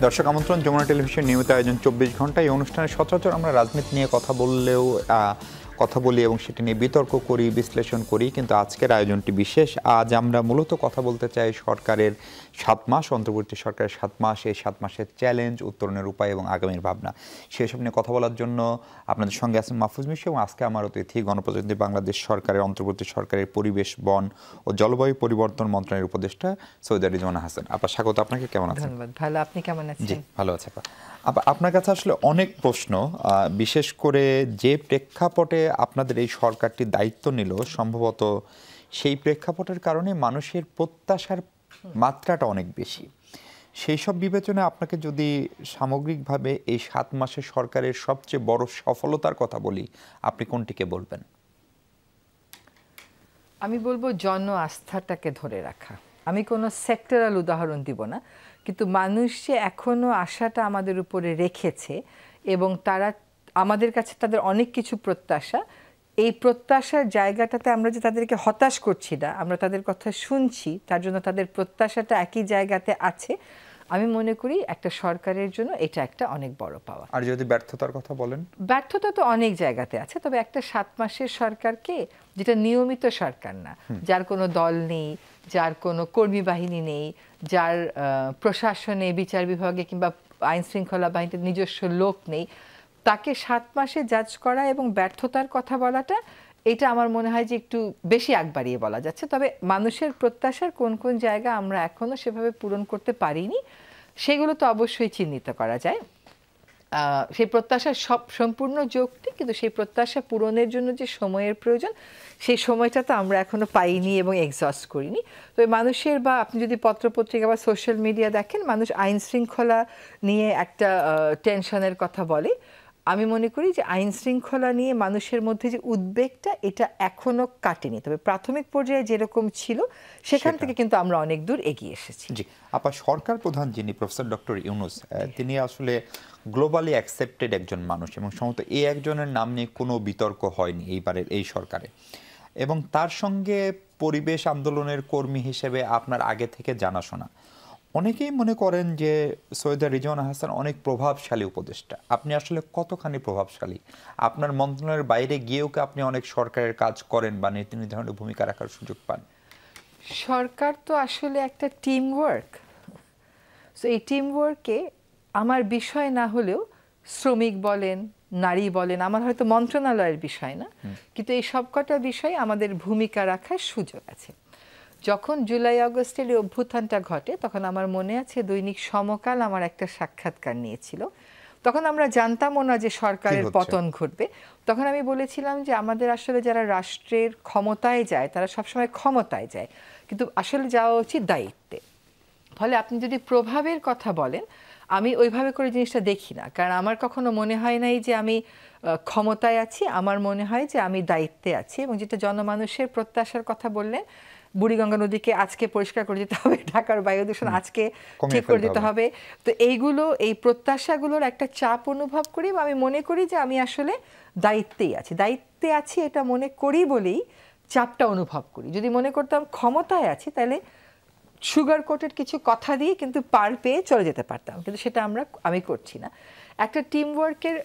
দর্শক আমন্ত্রণ, যমুনা টেলিভিশন নিয়মিত আয়োজন 24 ঘন্টা। এই অনুষ্ঠানে সচরাচর আমরা রাজনীতি নিয়ে কথা বলি এবং সেটি নিয়ে বিতর্ক করি, বিশ্লেষণ করি, কিন্তু আজকের আয়োজনটি বিশেষ। আজ আমরা মূলত কথা বলতে চাই সরকারের 7 মাস, অন্তর্বর্তী সরকারের 7 মাস, এই 7 মাসের চ্যালেঞ্জ, উত্তরণের উপায় এবং আগামীর ভাবনা। সেসব নিয়ে কথা বলার জন্য আপনাদের সঙ্গে আছেন মাহফুজ মিশু এবং আজকে আমার অতিথি গণপ্রজাতন্ত্রী বাংলাদেশ সরকারের অন্তর্বর্তী সরকারের পরিবেশ, বন ও জলবায়ু পরিবর্তন মন্ত্রণালয়ের উপদেষ্টা সৈয়দা রিজওয়ানা হাসান। আপা স্বাগত আপনাকে, কেমন আছেন? ধন্যবাদ, ভালো। আপনি কেমন আছেন? জি ভালো আছে আপা। আপনার কাছে আসলে অনেক প্রশ্ন, বিশেষ করে যে প্রেক্ষাপটে আপনাদের এই সরকারটি দায়িত্ব নিল, সম্ভবত সেই প্রেক্ষাপটের কারণে মানুষের প্রত্যাশার মাত্রাটা অনেক বেশি। সেই সব বিবেচনায় আপনাকে যদি সামগ্রিকভাবে এই 7 মাসে সরকারের সবচেয়ে বড় সফলতার কথা বলি, আপনি কোনটিকে বলবেন? আমি বলবো জন আস্থাটাকে ধরে রাখা। আমি কোনো সেক্টরাল উদাহরণ দিব না, কিন্তু মানুষ যে এখনো আশাটা আমাদের উপরে রেখেছে এবং তারা আমাদের কাছে তাদের অনেক কিছু প্রত্যাশা, এই প্রত্যাশার জায়গাটাতে আমরা যে তাদেরকে হতাশ করছি না, আমরা তাদের কথা শুনছি, তার জন্য তাদের প্রত্যাশাটা একই জায়গাতে আছে। আমি মনে করি একটা সরকারের জন্য এটা একটা অনেক বড় পাওয়া। আর যদি ব্যর্থতার কথা বলেন? ব্যর্থতা তো অনেক জায়গাতে আছে, তবে একটা 7 মাসের সরকারকে, যেটা নিয়মিত সরকার না, যার কোনো দল নেই, যার কোনো কর্মী বাহিনী নেই, যার প্রশাসনে, বিচার বিভাগে কিংবা আইন শৃঙ্খলা বাহিনীতে নিজস্ব লোক নেই, তাকে 7 মাসে জাজ করা এবং ব্যর্থতার কথা বলাটা, এটা আমার মনে হয় যে একটু বেশি আগ বাড়িয়ে বলা যাচ্ছে। তবে মানুষের প্রত্যাশার কোন কোন জায়গা আমরা এখনো সেভাবে পূরণ করতে পারিনি, সেগুলো তো অবশ্যই চিহ্নিত করা যায়। সেই প্রত্যাশা সম্পূর্ণ যৌক্তিক, কিন্তু সেই প্রত্যাশা পূরণের জন্য যে সময়ের প্রয়োজন, সেই সময়টা তো আমরা এখনো পাইনি এবং এক্সস্ট করিনি। তো মানুষের, বা আপনি যদি পত্রপত্রিকা বা সোশ্যাল মিডিয়া দেখেন, মানুষ আইন শৃঙ্খলা নিয়ে একটা টেনশনের কথা বলে। আমি মনে করি যে আইন শৃঙ্খলা নিয়ে মানুষের মধ্যে যে উদ্বেগটা, এটা এখনো কাটেনি, তবে প্রাথমিক পর্যায়ে যেরকম ছিল সেখান থেকে কিন্তু আমরা অনেক দূর এগিয়ে এসেছি। জি আপা, সরকার প্রধান যিনি প্রফেসর ডক্টর ইউনূস, তিনি আসলে গ্লোবালি অ্যাকসেপ্টেড একজন মানুষ এবং সম্ভবত এই একজনের নাম নিয়ে কোনো বিতর্ক হয়নি এইবারের এই সরকারে। এবং তার সঙ্গে পরিবেশ আন্দোলনের কর্মী হিসেবে আপনার আগে থেকে জানাশোনা। অনেকেই মনে করেন যে সৈয়দা রিজওয়ানা হাসান অনেক প্রভাবশালী উপদেষ্টা। আপনি আসলে কতখানি প্রভাবশালী? আপনার মন্ত্রণালয়ের বাইরে গিয়েও কি আপনি অনেক সরকারের কাজ করেন বা নীতি নির্ধারণে ভূমিকা রাখার সুযোগ পান? সরকার তো আসলে একটা টিম ওয়ার্ক। সো এই টিম ওয়ার্কে আমার বিষয় না হলেও শ্রমিক বলেন, নারী বলেন, আমার হয়তো মন্ত্রণালয়ের বিষয় না, কিন্তু এই সবকটা বিষয়ে আমাদের ভূমিকা রাখার সুযোগ আছে। যখন জুলাই আগস্টের এই অভ্যুত্থানটা ঘটে, তখন আমার মনে আছে দৈনিক সমকাল আমার একটা সাক্ষাৎকার নিয়েছিল। তখন আমরা জানতামও না যে সরকারের পতন ঘটবে। তখন আমি বলেছিলাম যে আমাদের আসলে যারা রাষ্ট্রের ক্ষমতায় যায়, তারা সবসময় ক্ষমতায় যায়, কিন্তু আসলে যাওয়া উচিত দায়িত্বে। ফলে আপনি যদি প্রভাবের কথা বলেন, আমি ওইভাবে করে জিনিসটা দেখি না, কারণ আমার কখনো মনে হয় নাই যে আমি ক্ষমতায় আছি, আমার মনে হয় যে আমি দায়িত্বে আছি। এবং যেটা জনমানুষের প্রত্যাশার কথা বললেন, বুড়িগঙ্গা নদীকে আজকে পরিষ্কার করে দিতে হবে, ঢাকার বায়ু দূষণ আজকে ঠিক করে দিতে হবে, তো এইগুলো, এই প্রত্যাশাগুলোর একটা চাপ অনুভব করি। আমি মনে করি যে আমি আসলে দায়িত্বেই আছি, দায়িত্বে আছি এটা মনে করি বলেই চাপটা অনুভব করি। যদি মনে করতাম ক্ষমতায় আছি, তাহলে সুগার কোটেড কিছু কথা দিয়ে কিন্তু পার পেয়ে চলে যেতে পারতাম, কিন্তু সেটা আমি করছি না। একটা টিম ওয়ার্কের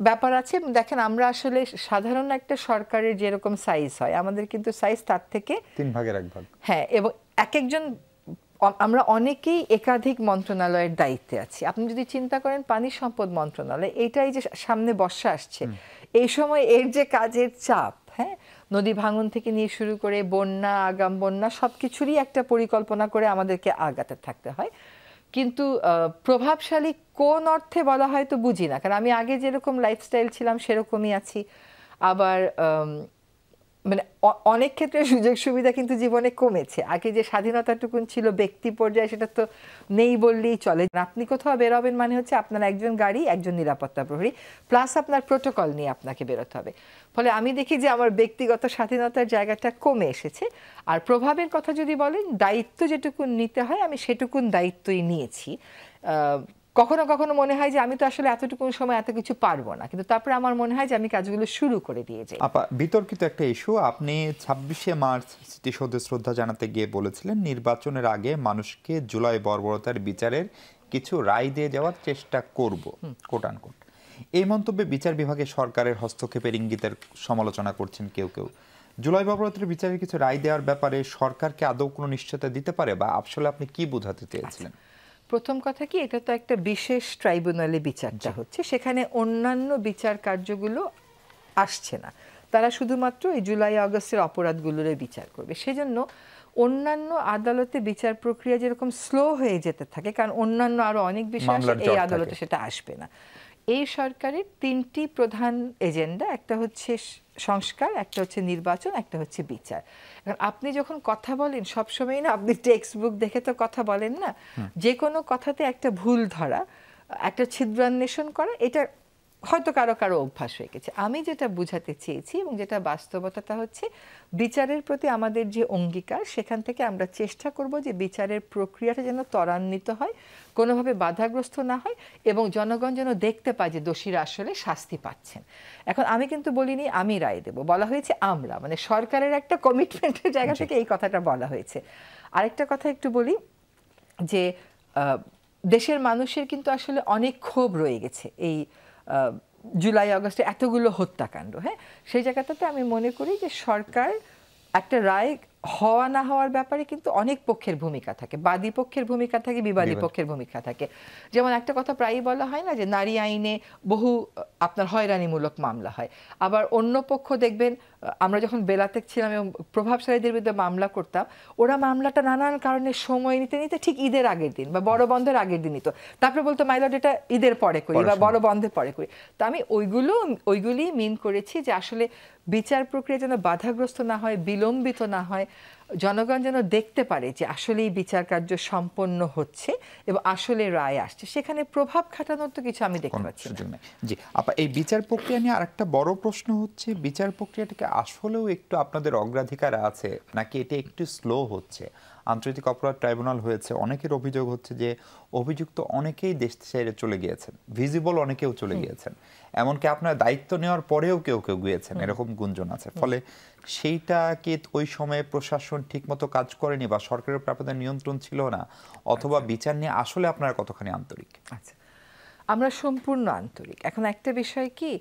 ব্যাপার আছে। দেখেন, আমরা আসলে সাধারণ একটা সরকারের যেরকম সাইজ হয়, আমাদের কিন্তু সাইজ তার থেকে 3 ভাগের 1 ভাগ। হ্যাঁ, এবং একজন, আমরা অনেকেই একাধিক মন্ত্রণালয়ের দায়িত্বে আছি। আপনি যদি চিন্তা করেন পানি সম্পদ মন্ত্রণালয়, এইটাই যে সামনে বর্ষা আসছে, এই সময় এর যে কাজের চাপ, হ্যাঁ, নদী ভাঙন থেকে নিয়ে শুরু করে বন্যা, আগাম বন্যা, সব কিছুরই একটা পরিকল্পনা করে আমাদেরকে আগাতে থাকতে হয়। কিন্তু প্রভাবশালী কোন অর্থে বলা হয় তো বুঝি না, কারণ আমি আগে যেরকম লাইফস্টাইল ছিলাম সেরকমই আছি। আবার মানে অনেক ক্ষেত্রে সুযোগ সুবিধা কিন্তু জীবনে কমেছে। আগে যে স্বাধীনতাটুকুন ছিল ব্যক্তি পর্যায়ে, সেটা তো নেই বললেই চলে। আপনি কোথাও বেরোবেন মানে হচ্ছে আপনার একজন গাড়ি, একজন নিরাপত্তা প্রহরী, প্লাস আপনার প্রোটোকল নিয়ে আপনাকে বেরোতে হবে। ফলে আমি দেখি যে আমার ব্যক্তিগত স্বাধীনতার জায়গাটা কমে এসেছে। আর প্রভাবের কথা যদি বলেন, দায়িত্ব যেটুকুন নিতে হয় আমি সেটুকুন দায়িত্বই নিয়েছি। কখনো কখনো মনে হয় যে আমি তো আসলে এতটুকু সময় এত কিছু পারবো না, কিন্তু তারপরে আমার মনে হয় যে আমি কাজগুলো শুরু করে দিয়ে যাই। আপা, বিতর্কিত একটা ইস্যু, আপনি 26শে মার্চ স্মৃতিসৌধে শ্রদ্ধা জানাতে গিয়ে বলেছিলেন নির্বাচনের আগে মানুষকে জুলাই বর্বরতার বিচারের কিছু রায় দিয়ে যাওয়ার চেষ্টা করব কোট আনকোট। এই মন্তব্যে বিচার বিভাগে সরকারের হস্তক্ষেপের ইঙ্গিতের সমালোচনা করছেন কেউ কেউ। জুলাই অবরোধের বিচারের কিছু রায় দেওয়ার ব্যাপারে সরকারকে আদৌ কোনো নিশ্চয়তা দিতে পারে, বা আসলে আপনি কি বোঝাতে চেয়েছিলেন? প্রথম কথা কি, এটা তো একটা বিশেষ ট্রাইব্যুনালে বিচারটা হচ্ছে, সেখানে অন্যান্য বিচার কার্যগুলো আসছে না। তারা শুধুমাত্র এই জুলাই আগস্টের অপরাধগুলোর বিচার করবে। সেজন্য অন্যান্য আদালতে বিচার প্রক্রিয়া যেরকম স্লো হয়ে যেতে থাকে, কারণ অন্যান্য আরো অনেক বিষয় এই আদালতে সেটা আসবে না। এই সরকারের তিনটি প্রধান এজেন্ডা, একটা হচ্ছে সংস্কার, একটা হচ্ছে নির্বাচন, একটা হচ্ছে বিচার। এখন আপনি যখন কথা বলেন সবসময় না আপনি টেক্সট বুক দেখে তো কথা বলেন না, যে কোনো কথাতে একটা ভুল ধরা, একটা ছিদ্রান্বেষণ করা, এটা হয়তো কারো কারো অভ্যাস হয়ে গেছে। আমি যেটা বুঝাতে চেয়েছি এবং যেটা বাস্তবতা হচ্ছে, বিচারের প্রতি আমাদের যে অঙ্গীকার, সেখান থেকে আমরা চেষ্টা করব যে বিচারের প্রক্রিয়াটা যেন ত্বরান্বিত হয়, কোনোভাবে বাধাগ্রস্ত না হয়, এবং জনগণ যেন দেখতে পায় যে দোষীরা আসলে শাস্তি পাচ্ছেন। এখন আমি কিন্তু বলিনি আমি রায় দেব, বলা হয়েছে আমরা, মানে সরকারের একটা কমিটমেন্টের জায়গা থেকে এই কথাটা বলা হয়েছে। আরেকটা কথা একটু বলি যে দেশের মানুষের কিন্তু আসলে অনেক ক্ষোভ রয়ে গেছে এই জুলাই আগস্টে এতগুলো হত্যাকাণ্ড। হ্যাঁ, সেই জায়গাটাতে আমি মনে করি যে সরকার একটা রায় হওয়া না হওয়ার ব্যাপারে কিন্তু অনেক পক্ষের ভূমিকা থাকে, বাদী পক্ষের ভূমিকা থাকে, বিবাদী পক্ষের ভূমিকা থাকে। যেমন একটা কথা প্রায়ই বলা হয় না যে নারী আইনে বহু আপনার হয়রানিমূলক মামলা হয়, আবার অন্য পক্ষ দেখবেন, আমরা যখন বেলাতে ছিলাম এবং প্রভাবশালীদের বিরুদ্ধে মামলা করতাম, ওরা মামলাটা নানান কারণে সময় নিতে নিতে ঠিক ঈদের আগের দিন বা বড় বন্ধের আগের দিনই তো তারপরে বলতো মাইলড এটা ঈদের পরে করি বা বড় বন্ধের পরে করি। তো আমি ওইগুলি মিন করেছি যে আসলে বিচার প্রক্রিয়া যেন বাধাগ্রস্ত না হয়, বিলম্বিত না হয়, জনগণ যেন দেখতে পারে যে আসলে এই বিচার কার্য সম্পন্ন হচ্ছে এবং আসলে রায় আসছে, সেখানে প্রভাব খাটানোর তো কিছু আমি দেখতে পাচ্ছি না। জি আপা, এই বিচার প্রক্রিয়া নিয়ে আরেকটা বড় প্রশ্ন হচ্ছে, বিচার প্রক্রিয়াটাকে আসলেও একটু আপনাদের অগ্রাধিকার আছে নাকি এটা একটু স্লো হচ্ছে? আন্তর্জাতিক অপরাধ ট্রাইব্যুনাল হয়েছে, অনেকের অভিযোগ হচ্ছে যে অভিযুক্ত অনেকেই দেশ ছেড়ে চলে গিয়েছেন, ভিজিবল অনেকেও চলে গিয়েছেন, এমনকি আপনার দায়িত্ব নেওয়ার পরেও কেউ কেউ গিয়েছেন, এরকম গুঞ্জন আছে। ফলে সেইটা কি ওই সময়ে প্রশাসন ঠিকমতো কাজ করেনি বা সরকারের উপর আপনাদের নিয়ন্ত্রণ ছিল না, অথবা বিচার নিয়ে আসলে আপনারা কতখানি আন্তরিক? আচ্ছা, আমরা সম্পূর্ণ আন্তরিক। এখন একটা বিষয় কি,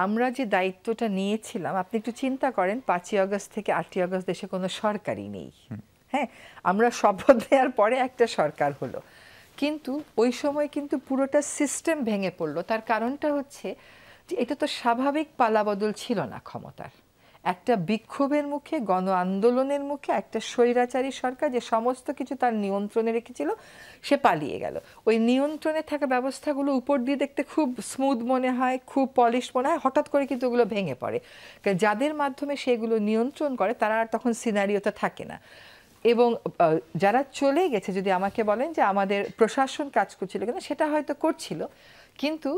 আমরা যে দায়িত্বটা নিয়েছিলাম, আপনি একটু চিন্তা করেন 5ই আগস্ট থেকে 8ই আগস্ট দেশে কোনো সরকারই নেই। হ্যাঁ, আমরা শপথ নেওয়ার পরে একটা সরকার হলো, কিন্তু ওই সময় কিন্তু পুরোটা সিস্টেম ভেঙে পড়লো। তার কারণটা হচ্ছে যে এটা তো স্বাভাবিক পালাবদল ছিল না ক্ষমতার। একটা বিক্ষোভের মুখে, গণ আন্দোলনের মুখে একটা স্বৈরাচারী সরকার যে সমস্ত কিছু তার নিয়ন্ত্রণে রেখেছিল, সে পালিয়ে গেল। ওই নিয়ন্ত্রণে থাকা ব্যবস্থাগুলো উপর দিয়ে দেখতে খুব স্মুথ মনে হয়, খুব পলিশ মনে হয়, হঠাৎ করে কিন্তু ওগুলো ভেঙে পড়ে। কারণ যাদের মাধ্যমে সেগুলো নিয়ন্ত্রণ করে তারা আর তখন সিনারিওতে থাকে না। এবং যারা চলে গেছে, যদি আমাকে বলেন যে আমাদের প্রশাসন কাজ করছিল কিনা, সেটা হয়তো করছিল, কিন্তু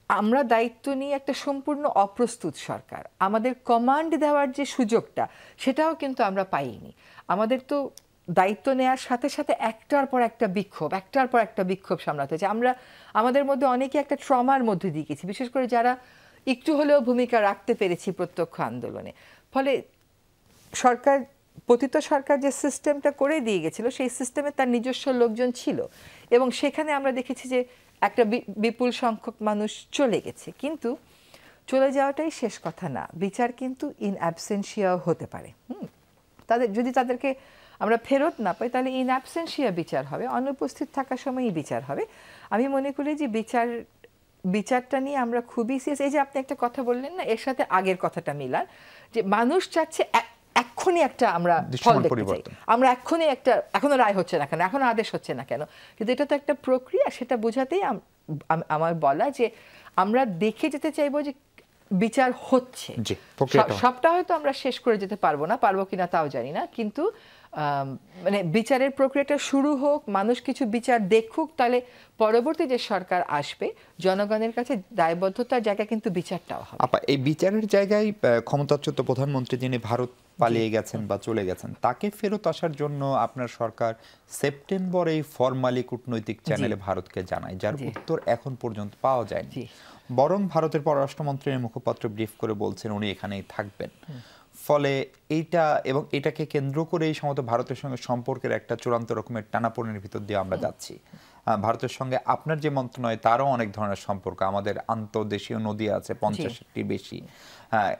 আমরা দায়িত্ব নিয়ে একটা সম্পূর্ণ অপ্রস্তুত সরকার, আমাদের কমান্ড দেওয়ার যে সুযোগটা সেটাও কিন্তু আমরা পাইনি। আমাদের তো দায়িত্ব নেওয়ার সাথে সাথে একটার পর একটা বিক্ষোভ সামলাতে হয়েছে। আমাদের মধ্যে অনেকে একটা ট্রমার মধ্যে দিয়ে গেছি, বিশেষ করে যারা একটু হলেও ভূমিকা রাখতে পেরেছি প্রত্যক্ষ আন্দোলনে। ফলে পতিত সরকার যে সিস্টেমটা করে দিয়ে গেছিল, সেই সিস্টেমে তার নিজস্ব লোকজন ছিল এবং সেখানে আমরা দেখেছি যে একটা বিপুল সংখ্যক মানুষ চলে গেছে। কিন্তু চলে যাওয়াটাই শেষ কথা না, বিচার কিন্তু ইন অ্যাবসেন্সিয়াও হতে পারে। তাদেরকে আমরা ফেরত না পাই, তাহলে ইন অ্যাবসেন্সিয়া বিচার হবে, অনুপস্থিত থাকার সময়ই বিচার হবে। আমি মনে করি যে বিচারটা নিয়ে আমরা খুবই সিরিয়াস। এই যে আপনি একটা কথা বললেন না, এর সাথে আগের কথাটা মিলান, যে মানুষ চাচ্ছে এক্ষুনি একটা আমরা ফল দেখতে চাই, আমরা এক্ষুনি একটা, এখনো রায় হচ্ছে না কেন, এখনো আদেশ হচ্ছে না কেন, কিন্তু এটা তো একটা প্রক্রিয়া। সেটা বোঝাতেই আমার বলা যে আমরা দেখে যেতে চাইবো যে বিচার হচ্ছে। সবটা হয়তো আমরা শেষ করে যেতে পারবো কিনা তাও জানি না, কিন্তু মানে বিচারের প্রক্রিয়াটা শুরু হোক, মানুষ কিছু বিচার দেখুক, তাহলে পরবর্তী যে সরকার আসবে জনগণের কাছে দায়বদ্ধতার জায়গা কিন্তু বিচারটাও হবে। আপা, এই বিচারের জায়গায় ক্ষমতাচ্যুত প্রধানমন্ত্রী যিনি ভারত পালিয়ে গেছেন বা চলে গেছেন, তাকে ফেরত আসার জন্য আপনার সরকার সেপ্টেম্বরে ফরমালি কূটনৈতিক চ্যানেলে ভারতকে জানায়, যার উত্তর এখন পর্যন্ত পাওয়া যায়নি। বরং ভারতের পররাষ্ট্রমন্ত্রীর মুখপাত্র ব্রিফ করে বলছেন উনি এখানেই থাকবেন। ফলে এটাকে কেন্দ্র করেই সম্ভবত ভারতের সঙ্গে সম্পর্কের একটা চূড়ান্ত রকমের টানাপোড়েনের ভিতর দিয়ে আমরা যাচ্ছি। ভারতের সঙ্গে আপনার যে মন্ত্রণালয় তারও অনেক ধরনের সম্পর্ক, আমাদের আন্তর্দেশীয় নদী আছে 50টি বেশি।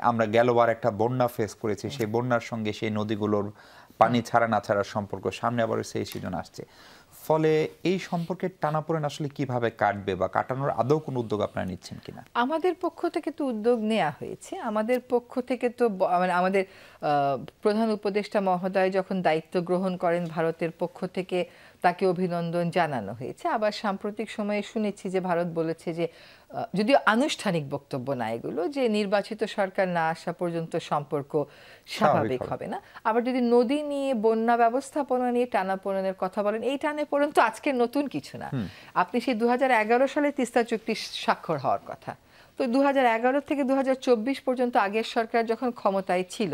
আমরা গেলবার একটা বন্যা ফেস করেছি, সেই বন্যার সঙ্গে সেই নদীগুলোর পানি ছাড়া না ছাড়ার সম্পর্ক, সামনে আবার সেই সিজন আসছে। ফলে এই সম্পর্কের টানাপোড়েন আসলে কিভাবে কাটবে বা কাটানোর আদৌ কোনো উদ্যোগ আপনারা নিচ্ছেন কিনা? আমাদের পক্ষ থেকে তো উদ্যোগ নেওয়া হয়েছে। আমাদের পক্ষ থেকে তো মানে আমাদের প্রধান উপদেষ্টা মহোদয় যখন দায়িত্ব গ্রহণ করেন, ভারতের পক্ষ থেকে তাকে অভিনন্দন জানানো হয়েছে। আবার সাম্প্রতিক সময়ে শুনেছি যে ভারত বলেছে যে, যদিও আনুষ্ঠানিক বক্তব্য না এগুলো, যে নির্বাচিত সরকার না আসা পর্যন্ত সম্পর্ক স্বাভাবিক হবে না। আবার যদি নদী নিয়ে, বন্যা ব্যবস্থাপনা নিয়ে টানাপোড়েনের কথা বলেন, এই টানাপোড়েন তো আজকের নতুন কিছু না। আপনি সেই 2011 সালে তিস্তা চুক্তি স্বাক্ষর হওয়ার কথা, তো 2011 থেকে 2024 পর্যন্ত আগের সরকার যখন ক্ষমতায় ছিল,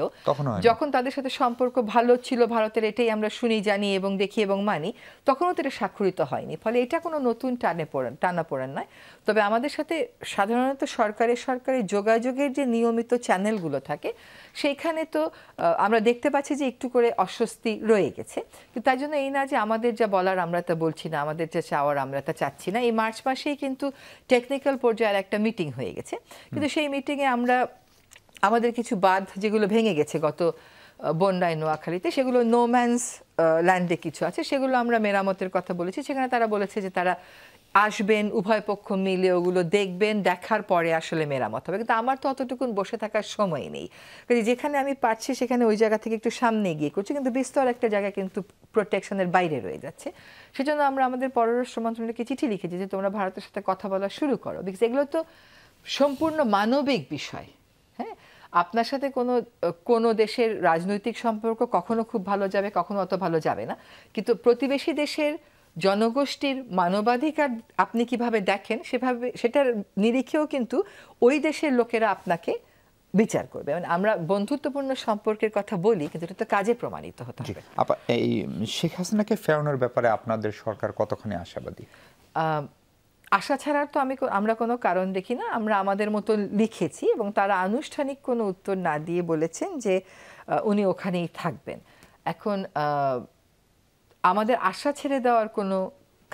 যখন তাদের সাথে সম্পর্ক ভালো ছিল ভারতের, এটাই আমরা শুনি, জানি এবং দেখি এবং মানি, তখনও তো এটা স্বাক্ষরিত হয়নি। ফলে এটা কোনো নতুন টানাপোড়েন নয়। তবে আমাদের সাথে সাধারণত সরকারি যোগাযোগের যে নিয়মিত চ্যানেলগুলো থাকে, সেইখানে তো আমরা দেখতে পাচ্ছি যে একটু করে অস্বস্তি রয়ে গেছে। কিন্তু তাই জন্য এই না যে আমাদের যা বলার আমরা তা বলছি না, আমাদের যা চাওয়ার আমরা তা চাচ্ছি না। এই মার্চ মাসেই কিন্তু টেকনিক্যাল পর্যায়ের একটা মিটিং হয়ে গেছে, কিন্তু সেই মিটিংয়ে আমরা আমাদের কিছু বাঁধ যেগুলো ভেঙে গেছে গত বন্যায় নোয়াখালীতে, সেগুলো নো ম্যানস ল্যান্ডে কিছু আছে, সেগুলো আমরা মেরামতের কথা বলেছি। সেখানে তারা বলেছে যে তারা আসবেন, উভয় পক্ষ মিলে ওগুলো দেখবেন, দেখার পরে আসলে মেরামত হবে। কিন্তু আমার তো অতটুকুন বসে থাকার সময় নেই, কাজে যেখানে আমি পারছি সেখানে ওই জায়গা থেকে একটু সামনে গিয়ে করছি, কিন্তু বিস্তর একটা জায়গা কিন্তু প্রোটেকশনের বাইরে রয়ে যাচ্ছে। সেজন্য আমরা আমাদের পররাষ্ট্র মন্ত্রণালয়কে চিঠি লিখেছি যে তোমরা ভারতের সাথে কথা বলা শুরু করো, বিকজ এগুলো তো সম্পূর্ণ মানবিক বিষয়। হ্যাঁ, আপনার সাথে কোনো দেশের রাজনৈতিক সম্পর্ক কখনো খুব ভালো যাবে, কখনো অত ভালো যাবে না, কিন্তু প্রতিবেশী দেশের জনগোষ্ঠীর মানবাধিকার আপনি কিভাবে দেখেন, সেটার নিরিখেও কিন্তু ওই দেশের লোকেরা আপনাকে বিচার করবে। মানে আমরা বন্ধুত্বপূর্ণ সম্পর্কের কথা বলি, কিন্তু এটা তো কাজে প্রমাণিত হতে হবে। এই শেখ হাসিনাকে ফেরানোর ব্যাপারে আপনাদের সরকার কতখানি আশাবাদী? আশা ছাড়ার তো আমরা কোনো কারণ দেখি না। আমরা আমাদের মতো লিখেছি এবং তারা আনুষ্ঠানিক কোনো উত্তর না দিয়ে বলেছেন যে উনি ওখানেই থাকবেন। এখন আমাদের আশা ছেড়ে দেওয়ার কোনো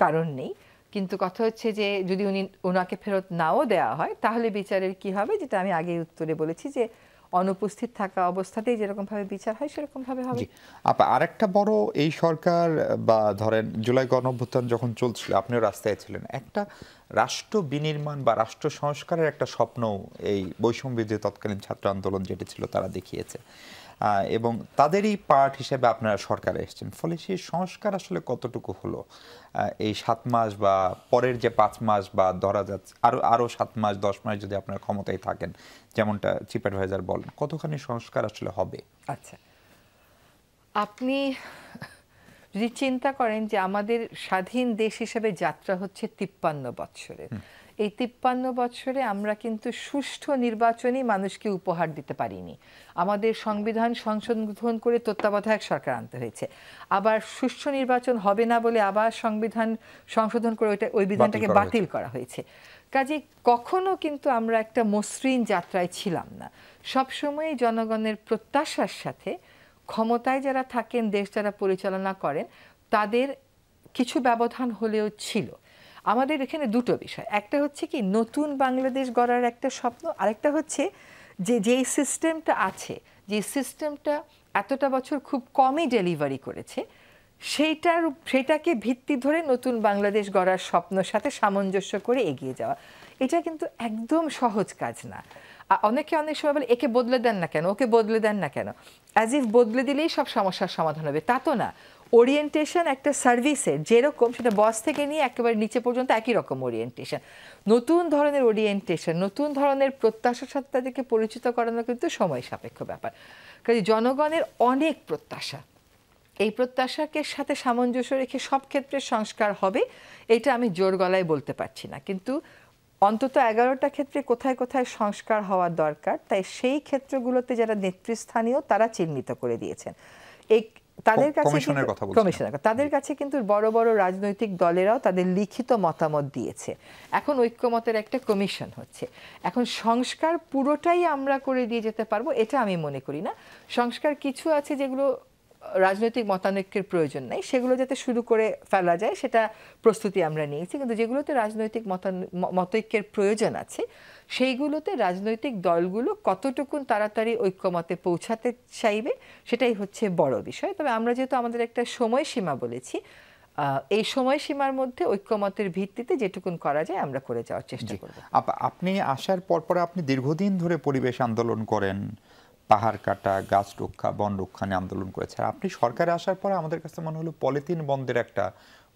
কারণ নেই, কিন্তু কথা হচ্ছে যে যদি ওনাকে ফেরত নাও দেওয়া হয় তাহলে বিচারের কি হবে, যেটা আমি আগে উত্তরে বলেছি যে অনুপস্থিত থাকা অবস্থাতেই যেরকম ভাবে বিচার হয় সেরকম ভাবে হবে। আরেকটা বড়, এই সরকার বা ধরেন জুলাই গণঅভ্যুত্থান যখন চলছিল আপনিও রাস্তায় ছিলেন, একটা রাষ্ট্র বিনির্মাণ বা রাষ্ট্র সংস্কারের একটা স্বপ্ন এই বৈষম্য বিরোধী তৎকালীন ছাত্র আন্দোলন যেটা ছিল তারা দেখিয়েছে, এবং তাদেরই পার্ট হিসেবে আপনারা সরকারে এসেছেন। ফলে সেই সংস্কার আসলে কতটুকু হলো এই 7 মাস বা পরের যে 5 মাস বা ধরা যাচ্ছে আরো 7 মাস 10 মাস যদি আপনারা ক্ষমতায় থাকেন, যেমনটা চিফ অ্যাডভাইজার বলেন, কতখানি সংস্কার আসলে হবে? আচ্ছা, আপনি যদি চিন্তা করেন যে আমাদের স্বাধীন দেশ হিসেবে যাত্রা হচ্ছে 53 বৎসরের, এই 53 বৎসরে আমরা কিন্তু সুষ্ঠু নির্বাচনই মানুষকে উপহার দিতে পারিনি। আমাদের সংবিধান সংশোধন করে তত্ত্বাবধায়ক সরকার আনতে হয়েছে, আবার সুষ্ঠু নির্বাচন হবে না বলে আবার সংবিধান সংশোধন করে ওই বিধানটাকে বাতিল করা হয়েছে। কাজে কখনো কিন্তু আমরা একটা মসৃণ যাত্রায় ছিলাম না। সবসময় জনগণের প্রত্যাশার সাথে ক্ষমতায় যারা থাকেন, দেশ যারা পরিচালনা করেন, তাদের কিছু ব্যবধান হলেও ছিল। আমাদের এখানে দুটো বিষয়, একটা হচ্ছে কি নতুন বাংলাদেশ গড়ার একটা স্বপ্ন, আরেকটা হচ্ছে যেই সিস্টেমটা আছে, যে সিস্টেমটা এতটা বছর খুব কমই ডেলিভারি করেছে, সেটাকে ভিত্তি ধরে নতুন বাংলাদেশ গড়ার স্বপ্নের সাথে সামঞ্জস্য করে এগিয়ে যাওয়া। এটা কিন্তু একদম সহজ কাজ না। অনেক সময় বলে একে বদলে দেন না কেন, ওকে বদলে দেন না কেন, অ্যাজ ইফ বদলে দিলেই সব সমস্যার সমাধান হবে, তা তো না। ওরিয়েন্টেশন একটা সার্ভিসের যেরকম, সেটা বস থেকে নিয়ে একেবারে নিচে পর্যন্ত একই রকম ওরিয়েন্টেশন। নতুন ধরনের ওরিয়েন্টেশন, নতুন ধরনের প্রত্যাশার সাথে তাদেরকে পরিচিত করানো কিন্তু সময় সাপেক্ষ ব্যাপার। কাজে জনগণের অনেক প্রত্যাশা, এই প্রত্যাশাকে সাথে সামঞ্জস্য রেখে সব ক্ষেত্রে সংস্কার হবে, এটা আমি জোর গলায় বলতে পারছি না, কিন্তু অন্তত 11টা ক্ষেত্রে কোথায় কোথায় সংস্কার হওয়া দরকার, তাই সেই ক্ষেত্রগুলোতে যারা নেতৃস্থানীয় তারা চিহ্নিত করে দিয়েছেন। এই তাদের কাছে কিন্তু বড় বড় রাজনৈতিক দলেরাও তাদের লিখিত মতামত দিয়েছে। এখন ঐক্যমতের একটা কমিশন হচ্ছে। এখন সংস্কার পুরোটাই আমরা করে দিয়ে যেতে পারবো এটা আমি মনে করি না। সংস্কার কিছু আছে যেগুলো রাজনৈতিক মতানৈক্যের প্রয়োজন নাই, সেগুলো যাতে শুরু করে ফেলা যায় সেটা প্রস্তুতি আমরা নিয়েছি। কিন্তু যেগুলোতে রাজনৈতিক মতৈক্যের প্রয়োজন আছে সেইগুলোতে রাজনৈতিক দলগুলো কতটুকুন তাড়াতাড়ি ঐক্যমতে পৌঁছাতে চাইবে সেটাই হচ্ছে বড় বিষয়। তবে আমরা যেহেতু আমাদের একটা সময়সীমা বলেছি, এই সময়সীমার মধ্যে ঐক্যমতের ভিত্তিতে যেটুকুন করা যায় আমরা করে যাওয়ার চেষ্টা করব। আপনি আসার পর আপনি দীর্ঘদিন ধরে পরিবেশ আন্দোলন করেন, পাহাড় কাটা, গাছ রক্ষা, বন রক্ষা নিয়ে আন্দোলন করেছে। আপনি সরকারে আসার পরে আমাদের কাছে মনে হলো পলিথিন বন্ধের একটা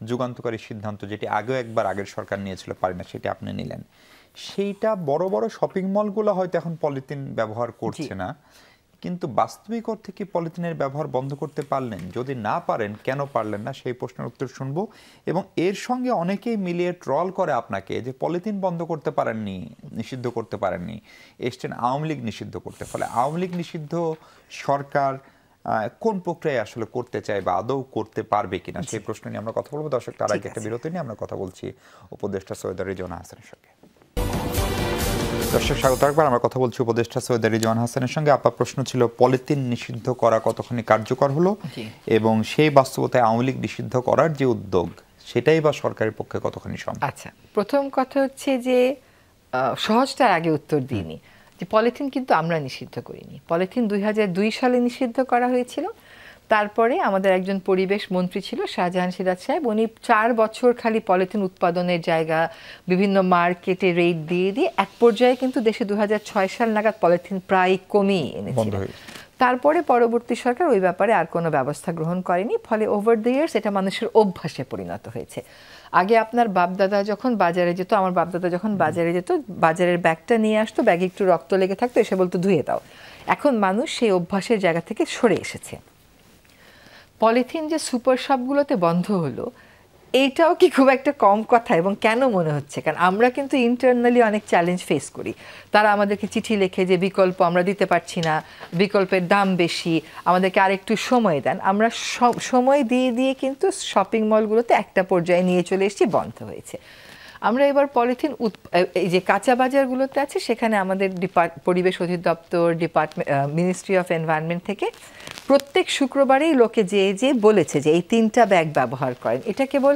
যুগান্তকারী সিদ্ধান্ত, যেটি আগেও একবার আগের সরকার নিয়েছিল, পারি না, সেটা আপনি নিলেন। সেইটা বড় বড় শপিং মলগুলো হয়তো এখন পলিথিন ব্যবহার করছে না, কিন্তু বাস্তবিক অর্থে কি পলিথিনের ব্যবহার বন্ধ করতে পারলেন? যদি না পারেন, কেন পারলেন না, সেই প্রশ্নের উত্তর শুনবো। এবং এর সঙ্গে অনেকেই মিলিয়ে ট্রল করে আপনাকে যে পলিথিন বন্ধ করতে পারেননি, নিষিদ্ধ করতে পারেননি, এসছেন আওয়ামী লীগ নিষিদ্ধ করতে। ফলে আওয়ামী লীগ নিষিদ্ধ সরকার কোন প্রক্রিয়ায় আসলে করতে চায় বা আদৌ করতে পারবে কিনা, সেই প্রশ্ন নিয়ে আমরা কথা বলবো। দর্শক, তার আগে একটা বিরতি নিয়ে আমরা কথা বলছি উপদেষ্টা সৈয়দ রিজওয়ানা হাসানের সঙ্গে। দর্শক, স্বাগত। একবার আমরা কথা বলছি উপদেষ্টা সৈয়দ রিজওয়ানা হাসানের সঙ্গে। আপনার প্রশ্ন ছিল পলিথিন নিষিদ্ধ করা কতখানি কার্যকর হলো এবং সেই বাস্তবতায় আওয়ামী লীগ নিষিদ্ধ করার যে উদ্যোগ, সেটাই বা সরকারের পক্ষে কতখানি সম্ভব? আচ্ছা, প্রথম কথা হচ্ছে যে সহজটার আগে উত্তর দিইনি, যে পলিথিন কিন্তু আমরা নিষিদ্ধ করিনি। পলিথিন 2002 সালে নিষিদ্ধ করা হয়েছিল। তারপরে আমাদের একজন পরিবেশ মন্ত্রী ছিল শাহজাহান সিরাজ সাহেব, উনি 4 বছর খালি পলিথিন উৎপাদনের জায়গা বিভিন্ন মার্কেটে রেট দিয়ে দিয়ে এক পর্যায়ে কিন্তু দেশে 2006 সাল নাগাদ পলিথিন প্রায় কমিয়ে এনেছিল। তারপরে পরবর্তী সরকার ওই ব্যাপারে আর কোনো ব্যবস্থা গ্রহণ করেনি। ফলে ওভার দ্য ইয়ার্স এটা মানুষের অভ্যাসে পরিণত হয়েছে। আগে আপনার বাপদাদা যখন বাজারে যেত, আমার বাপদাদা যখন বাজারে যেত, বাজারের ব্যাগটা নিয়ে আসতো, ব্যাগে একটু রক্ত লেগে থাকতো, এসে বলতো ধুয়ে দাও। এখন মানুষ সেই অভ্যাসের জায়গা থেকে সরে এসেছে। পলিথিন যে সুপার শপগুলোতে বন্ধ হলো, এইটাও কি খুব একটা কম কথা? এবং কেন মনে হচ্ছে? কারণ আমরা কিন্তু ইন্টারনালি অনেক চ্যালেঞ্জ ফেস করি। তারা আমাদেরকে চিঠি লেখে যে বিকল্প আমরা দিতে পারছি না, বিকল্পের দাম বেশি, আমাদেরকে আরেকটু সময় দেন। আমরা সময় দিয়ে দিয়ে কিন্তু শপিং মলগুলোতে একটা পর্যায়ে নিয়ে চলে এসেছি, বন্ধ হয়েছে। আমরা এবার পলিথিন এই যে কাঁচা বাজারগুলোতে আছে, সেখানে আমাদের পরিবেশ অধিদপ্তর, মিনিস্ট্রি অফ এনভায়রনমেন্ট থেকে প্রত্যেক শুক্রবারেই লোকে যে বলেছে যে এই 3টা ব্যাগ ব্যবহার করেন। এটা কেবল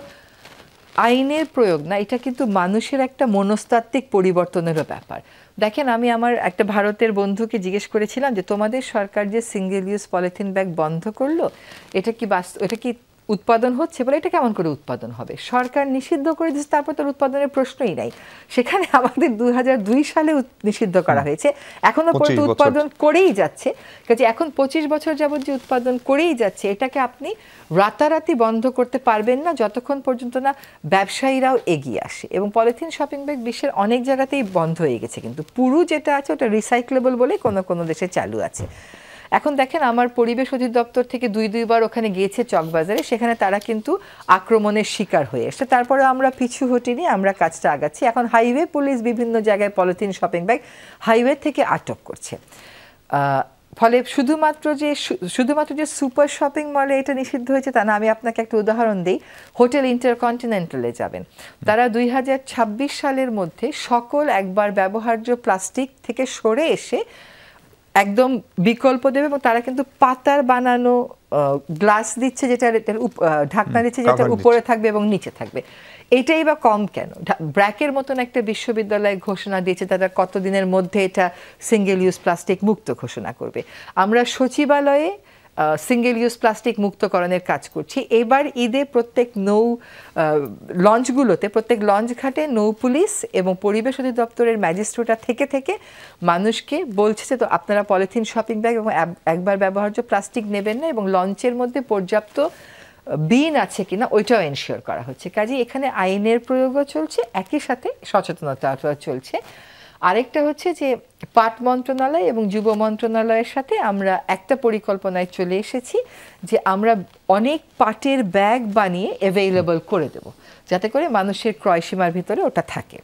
আইনের প্রয়োগ না, এটা কিন্তু মানুষের একটা মনস্তাত্ত্বিক পরিবর্তনেরও ব্যাপার। দেখেন, আমি আমার একটা ভারতের বন্ধুকে জিজ্ঞেস করেছিলাম যে তোমাদের সরকার যে সিঙ্গেল ইউজ পলিথিন ব্যাগ বন্ধ করলো, এটা কি উৎপাদন হচ্ছে? বলে এটা কেমন করে উৎপাদন হবে? সরকার নিষিদ্ধ করে দিচ্ছে, তারপর তার উৎপাদনের প্রশ্নই নাই। সেখানে আমাদের 2002 সালে নিষিদ্ধ করা হয়েছে, এখনো পর্যন্ত উৎপাদন করেই যাচ্ছে। কাজে এখন 25 বছর যাবত যে উৎপাদন করেই যাচ্ছে, এটাকে আপনি রাতারাতি বন্ধ করতে পারবেন না যতক্ষণ পর্যন্ত না ব্যবসায়ীরাও এগিয়ে আসে। এবং পলিথিন শপিং ব্যাগ বিশ্বের অনেক জায়গাতেই বন্ধ হয়ে গেছে, কিন্তু পুরো যেটা আছে ওটা রিসাইক্লেবল বলে কোনো কোনো দেশে চালু আছে। এখন দেখেন, আমার পরিবেশ অধিদপ্তর থেকে 2বার ওখানে গিয়েছে চকবাজারে, সেখানে তারা কিন্তু আক্রমণের শিকার হয়ে এসছে। তারপরে আমরা পিছু হটিনি, আমরা কাজটা আগাচ্ছি। এখন হাইওয়ে পুলিশ বিভিন্ন জায়গায় পলিথিন শপিং ব্যাগ হাইওয়ে থেকে আটক করছে। ফলে শুধুমাত্র যে সুপার শপিং মলে এটা নিষিদ্ধ হয়েছে তা না। আমি আপনাকে একটা উদাহরণ দিই। হোটেল ইন্টারকন্টিনেন্টালে যাবেন, তারা 2026 সালের মধ্যে সকল একবার ব্যবহার্য প্লাস্টিক থেকে সরে এসে একদম বিকল্প দেবে, এবং তারা কিন্তু পাতার বানানো গ্লাস দিচ্ছে, যেটা ঢাকনা দিচ্ছে, যেটা উপরে থাকবে এবং নিচে থাকবে। এটাই বা কম কেন? ব্র্যাকের মতন একটা বিশ্ববিদ্যালয় ঘোষণা দিয়েছে তারা কতদিনের মধ্যে এটা সিঙ্গেল ইউজ প্লাস্টিক মুক্ত ঘোষণা করবে। আমরা সচিবালয়ে সিঙ্গেল ইউজ প্লাস্টিক মুক্তকরণের কাজ করছি। এবার ঈদে প্রত্যেক লঞ্চগুলোতে, প্রত্যেক লঞ্চ ঘাটে নৌ পুলিশ এবং পরিবেশ অধিদপ্তরের ম্যাজিস্ট্রেটরা থেকে মানুষকে বলছে যে তো আপনারা পলিথিন শপিং ব্যাগ এবং একবার ব্যবহার্য প্লাস্টিক নেবেন না, এবং লঞ্চের মধ্যে পর্যাপ্ত বিন আছে কিনা ওইটাও এনশিওর করা হচ্ছে। কাজে এখানে আইনের প্রয়োগও চলছে, একই সাথে সচেতনতা চলছে। আরেকটা হচ্ছে যে পাট মন্ত্রণালয় এবং যুব মন্ত্রণালয়ের সাথে আমরা একটা পরিকল্পনায় চলে এসেছি যে আমরা অনেক পাটের ব্যাগ বানিয়ে অ্যাভেইলেবল করে দেব, যাতে করে মানুষের ক্রয়সীমার ভিতরে ওটা থাকে।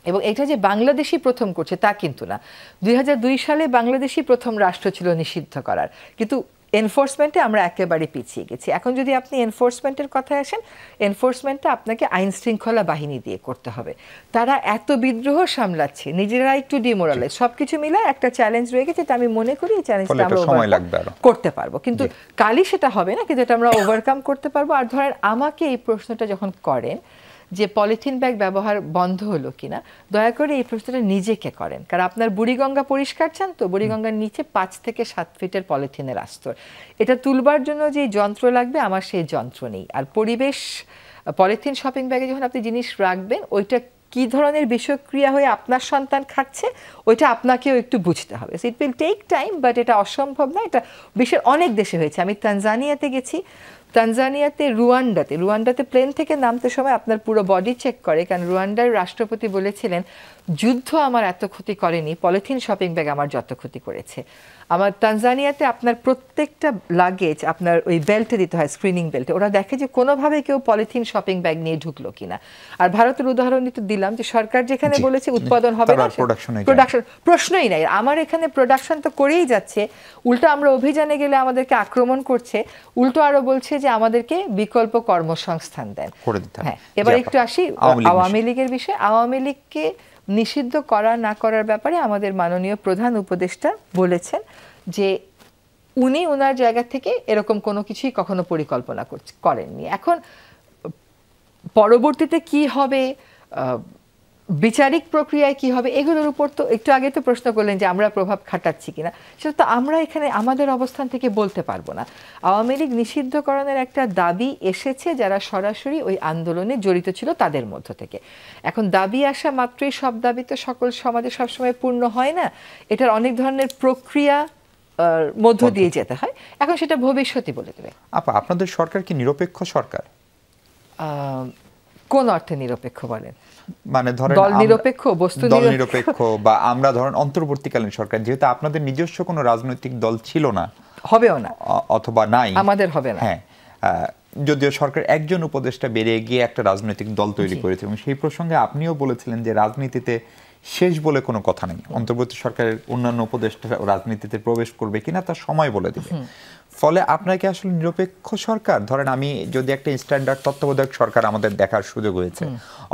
এবং এটা যে বাংলাদেশই প্রথম করছে তা কিন্তু না। 2002 সালে বাংলাদেশই প্রথম রাষ্ট্র ছিল নিষিদ্ধ করার, কিন্তু এনফোর্সমেন্টে আমরা একেবারে পিছিয়ে গেছি। এখন যদি আপনি এনফোর্সমেন্টের কথায় আসেন, এনফোর্সমেন্টটা আপনাকে আইন শৃঙ্খলা বাহিনী দিয়ে করতে হবে। তারা এত বিদ্রোহ সামলাচ্ছে, নিজেরা একটু ডিমোরালাইজ, সবকিছু মিলে একটা চ্যালেঞ্জ রয়ে গেছে। আমি মনে করি এই চ্যালেঞ্জটা আমরা করতে পারবো, কিন্তু কালই সেটা হবে না, কিন্তু এটা আমরা ওভারকাম করতে পারবো। আর ধরেন আমাকে এই প্রশ্নটা যখন করেন যে পলিথিন ব্যাগ ব্যবহার বন্ধ হলো কিনা, দয়া করে এই প্রশ্নটা নিজেকে করেন। কারণ আপনার বুড়িগঙ্গা পরিষ্কার চান তো, বুড়িগঙ্গার নিচে 5 থেকে 7 ফিটের পলিথিনের আস্তর, এটা তুলবার জন্য যে যন্ত্র লাগবে আমার সেই যন্ত্র নেই। আর পরিবেশ পলিথিন শপিং ব্যাগে যখন আপনি জিনিস রাখবেন, ওইটা কি ধরনের বিষক্রিয়া হয়ে আপনার সন্তান খাচ্ছে ওইটা আপনাকেও একটু বুঝতে হবে। It will take time, but এটা অসম্ভব না। এটা বিশ্বের অনেক দেশে হয়েছে। আমি তানজানিয়াতে গেছি, তানজানিয়াতে রুয়ান্ডাতে প্লেন থেকে নামতে সময় আপনার পুরো বডি চেক করে, কারণ রুয়ান্ডার রাষ্ট্রপতি বলেছিলেন যুদ্ধ আমার এত ক্ষতি করেনি, পলিথিন শপিং ব্যাগ আমার যত ক্ষতি করেছে। আমার তানজানিয়াতে আপনার প্রত্যেকটা লাগেজ আপনার ওই বেল্টে দিতে হয়, স্ক্রিনিং বেল্টে। ওরা দেখে যে কোনোভাবে কেউ পলিথিন শপিং ব্যাগ নিয়ে ঢুকলো কিনা। আর ভারতের উদাহরণ তো দিলাম যে সরকার যেখানে বলেছে উৎপাদন হবে না, প্রোডাকশন প্রশ্নই নাই। আমার এখানে প্রোডাকশন তো করেই যাচ্ছে, উল্টো আমরা অভিযানে গেলে আমাদেরকে আক্রমণ করছে, উল্টো আরো বলছে যে আমাদেরকে বিকল্প কর্মসংস্থান দেন। হ্যাঁ, এবার একটু আসি আওয়ামী লীগের বিষয়ে। আওয়ামী লীগকে নিষিদ্ধ করা না করার ব্যাপারে আমাদের মাননীয় প্রধান উপদেষ্টা বলেছেন যে উনি ওনার জায়গা থেকে এরকম কোনো কিছুই কখনো পরিকল্পনা করেননি। এখন পরবর্তীতে কি হবে, বিচারিক প্রক্রিয়ায় কি হবে, এগুলোর উপর তো একটু আগে তো প্রশ্ন করলেন যে আমরা প্রভাব খাটাচ্ছি কিনা, সেটা তো আমরা এখানে আমাদের অবস্থান থেকে বলতে পারবো না। আওয়ামী লীগ নিষিদ্ধকরণের একটা দাবি এসেছে যারা সরাসরি ওই আন্দোলনে জড়িত ছিল তাদের মধ্য থেকে। এখন দাবি আসা মাত্রই সব দাবি তো সকল সমাজে সবসময় পূর্ণ হয় না, এটার অনেক ধরনের প্রক্রিয়া মধ্য দিয়ে যেতে হয়। এখন সেটা ভবিষ্যতে বলে দেবে। আপনাদের সরকার কি নিরপেক্ষ সরকার? কোন অর্থে নিরপেক্ষ বলেন? মানে ধরেন দল নিরপেক্ষ, বস্তু নিরপেক্ষ, বা আমরা ধরেন অন্তর্বর্তীকালীন সরকার, যেহেতু আপনাদের নিজস্ব কোনো রাজনৈতিক দল ছিল না, হবেও না, অথবা নাই, আমাদের হবে না। হ্যাঁ, যদিও সরকার একজন উপদেষ্টা বেরিয়ে গিয়ে একটা রাজনৈতিক দল তৈরি করেছে, এবং সেই প্রসঙ্গে আপনিও বলেছিলেন যে রাজনীতিতে শেষ বলে কোনো কথা নেই, অন্তর্বর্তী সরকারের অন্যান্য উপদেষ্টা রাজনীতিতে প্রবেশ করবে কিনা তার সময় বলে দিবে। ফলে আপনাকে আসলে নিরপেক্ষ সরকার, ধরেন আমি যদি একটা স্ট্যান্ডার্ড তত্ত্বাবধায়ক সরকার আমাদের দেখার সুযোগ হয়েছে,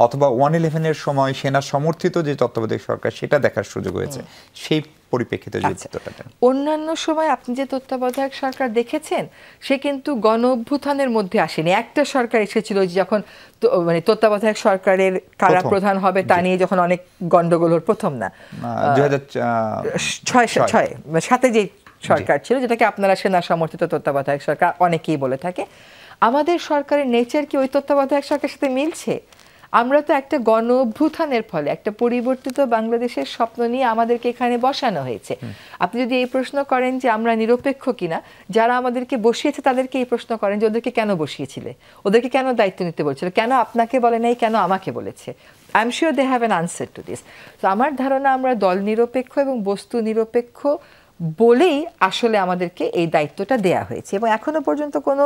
অথবা 111-এর সময় সেনা সমর্থিত যে তত্ত্বাবধায়ক সরকার সেটা দেখার সুযোগ হয়েছে, সেই পরিপ্রেক্ষিতে অন্যান্য সময় আপনি যে তত্ত্বাবধায়ক সরকার দেখেছেন সে কিন্তু গণ অভ্যুত্থানের মধ্যে আসেনি। একটা সরকার এসেছিল যখন মানে তত্ত্বাবধায়ক সরকারের কারা প্রধান হবে তা নিয়ে যখন অনেক গন্ডগোল হল, প্রথম না 2006 সাথে যে সরকার ছিল, যেটাকে আপনারা সেনা সমর্থিত তত্ত্বাবধায়ক সরকার অনেকেই বলে থাকে। আমাদের সরকারের নেচার কি ওই তত্ত্বাবধায়ক সরকারের সাথে মিলছে? আমরা তো একটা গণ অভ্যুত্থানের ফলে একটা পরিবর্তিত বাংলাদেশের স্বপ্ন নিয়ে আমাদেরকে এখানে বসানো হয়েছে। আপনি যদি এই প্রশ্ন করেন যে আমরা নিরপেক্ষ কিনা, যারা আমাদেরকে বসিয়েছে তাদেরকে এই প্রশ্ন করেন যে ওদেরকে কেন বসিয়েছিলে, ওদেরকে কেন দায়িত্ব নিতে বলছিল, কেন আপনাকে বলে নাই, কেন আমাকে বলেছে? I am sure they have an answer to this. তো আমার ধারণা আমরা দল নিরপেক্ষ এবং বস্তু নিরপেক্ষ বলেই আসলে আমাদেরকে এই দায়িত্বটা দেয়া হয়েছে, এবং এখনো পর্যন্ত কোনো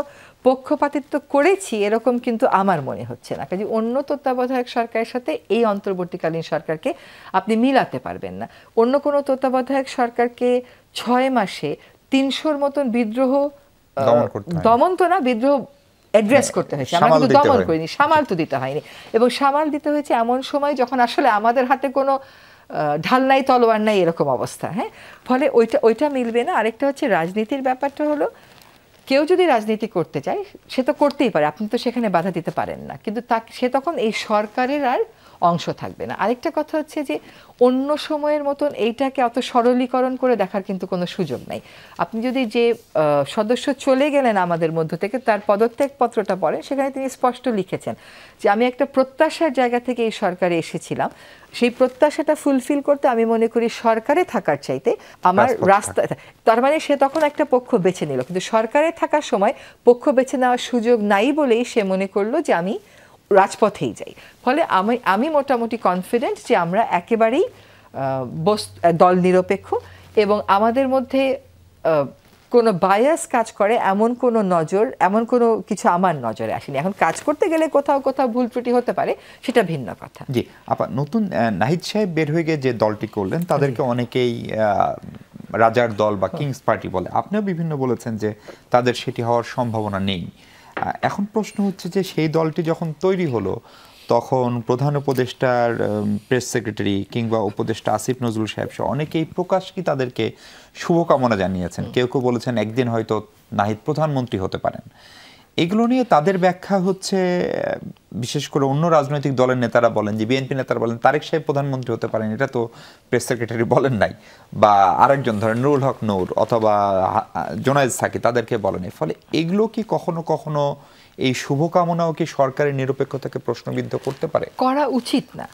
পক্ষপাতিত্ব করেছি এরকম কিন্তু আমার মনে হচ্ছে না। কাজে অন্য তত্ত্বাবধায়ক সরকারের সাথে এই অন্তর্বর্তীকালীন সরকারকে আপনি মিলাতে পারবেন না। অন্য কোনো তত্ত্বাবধায়ক সরকারকে 6 মাসে 300-র মতন বিদ্রোহ দমন তো না, বিদ্রোহ অ্যাড্রেস করতে হয়েছে, আমরা কিন্তু দমন করিনি, সামাল তো দিতে হয়নি। এবং সামাল দিতে হয়েছে এমন সময় যখন আসলে আমাদের হাতে কোনো ঢাল নাই, তলোয়ার নাই, এরকম অবস্থা। হ্যাঁ, ফলে ওইটা মিলবে না। আরেকটা হচ্ছে রাজনীতির ব্যাপারটা হলো, কেউ যদি রাজনীতি করতে চায় সে তো করতেই পারে, আপনি তো সেখানে বাধা দিতে পারেন না, কিন্তু সে তখন এই সরকারের আর অংশ থাকবে না। আরেকটা কথা হচ্ছে যে অন্য সময়ের মতন এইটাকে অত সরলীকরণ করে দেখার কিন্তু কোনো সুযোগ নাই। আপনি যদি যে সদস্য চলে গেলেন আমাদের মধ্য থেকে তার পদত্যাগ পত্রটা পড়েন, সেখানে তিনি স্পষ্ট লিখেছেন যে আমি একটা প্রত্যাশার জায়গা থেকে এই সরকারে এসেছিলাম, সেই প্রত্যাশাটা ফুলফিল করতে আমি মনে করি সরকারে থাকার চাইতে আমার রাস্তা, তার মানে সে তখন একটা পক্ষ বেছে নিল, কিন্তু সরকারে থাকার সময় পক্ষ বেছে নেওয়ার সুযোগ নাই বলেই সে মনে করলো যে আমি রাজপথেই যাই। ফলে আমি মোটামুটি কনফিডেন্ট যে আমরা একেবারেই দল নিরপেক্ষ, এবং আমাদের মধ্যে কোনো বায়াস কাজ করে এমন কোনো এমন কোনো কিছু আমার নজরে আসেনি। এখন কাজ করতে গেলে কোথাও কোথাও ভুল ত্রুটি হতে পারে, সেটা ভিন্ন কথা। জি, নতুন নাহিদ সাহেব বের হয়ে গিয়ে যে দলটি করলেন তাদেরকে অনেকেই রাজার দল বা কিংস পার্টি বলে, আপনিও বিভিন্ন বলেছেন যে তাদের সেটি হওয়ার সম্ভাবনা নেই। এখন প্রশ্ন হচ্ছে যে সেই দলটি যখন তৈরি হলো তখন প্রধান উপদেষ্টার প্রেস সেক্রেটারি কিংবা উপদেষ্টা আসিফ নজরুল সাহেব সহ অনেকেই প্রকাশ্যে তাদেরকে শুভকামনা জানিয়েছেন। কেউ কেউ বলেছেন একদিন হয়তো নাহিদ প্রধানমন্ত্রী হতে পারেন। এগুলো নিয়ে তাদের ব্যাখ্যা হচ্ছে, বিশেষ করে অন্য রাজনৈতিক দলের নেতারা বলেন যে, বিএনপি নেতারা বলেন তারেক সাহেব প্রধানমন্ত্রী হতে পারেন, এটা তো প্রেস সেক্রেটারি বলেন নাই, বা আরেকজন ধরেন নুরুল হক নূর অথবা জোনায়েদ সাকি তাদেরকে বলেন। ফলে এগুলো কি কখনো কখনো এই শুভকামনাও কি সরকারের নিরপেক্ষতাকে প্রশ্নবিদ্ধ করতে পারে? করা উচিত না।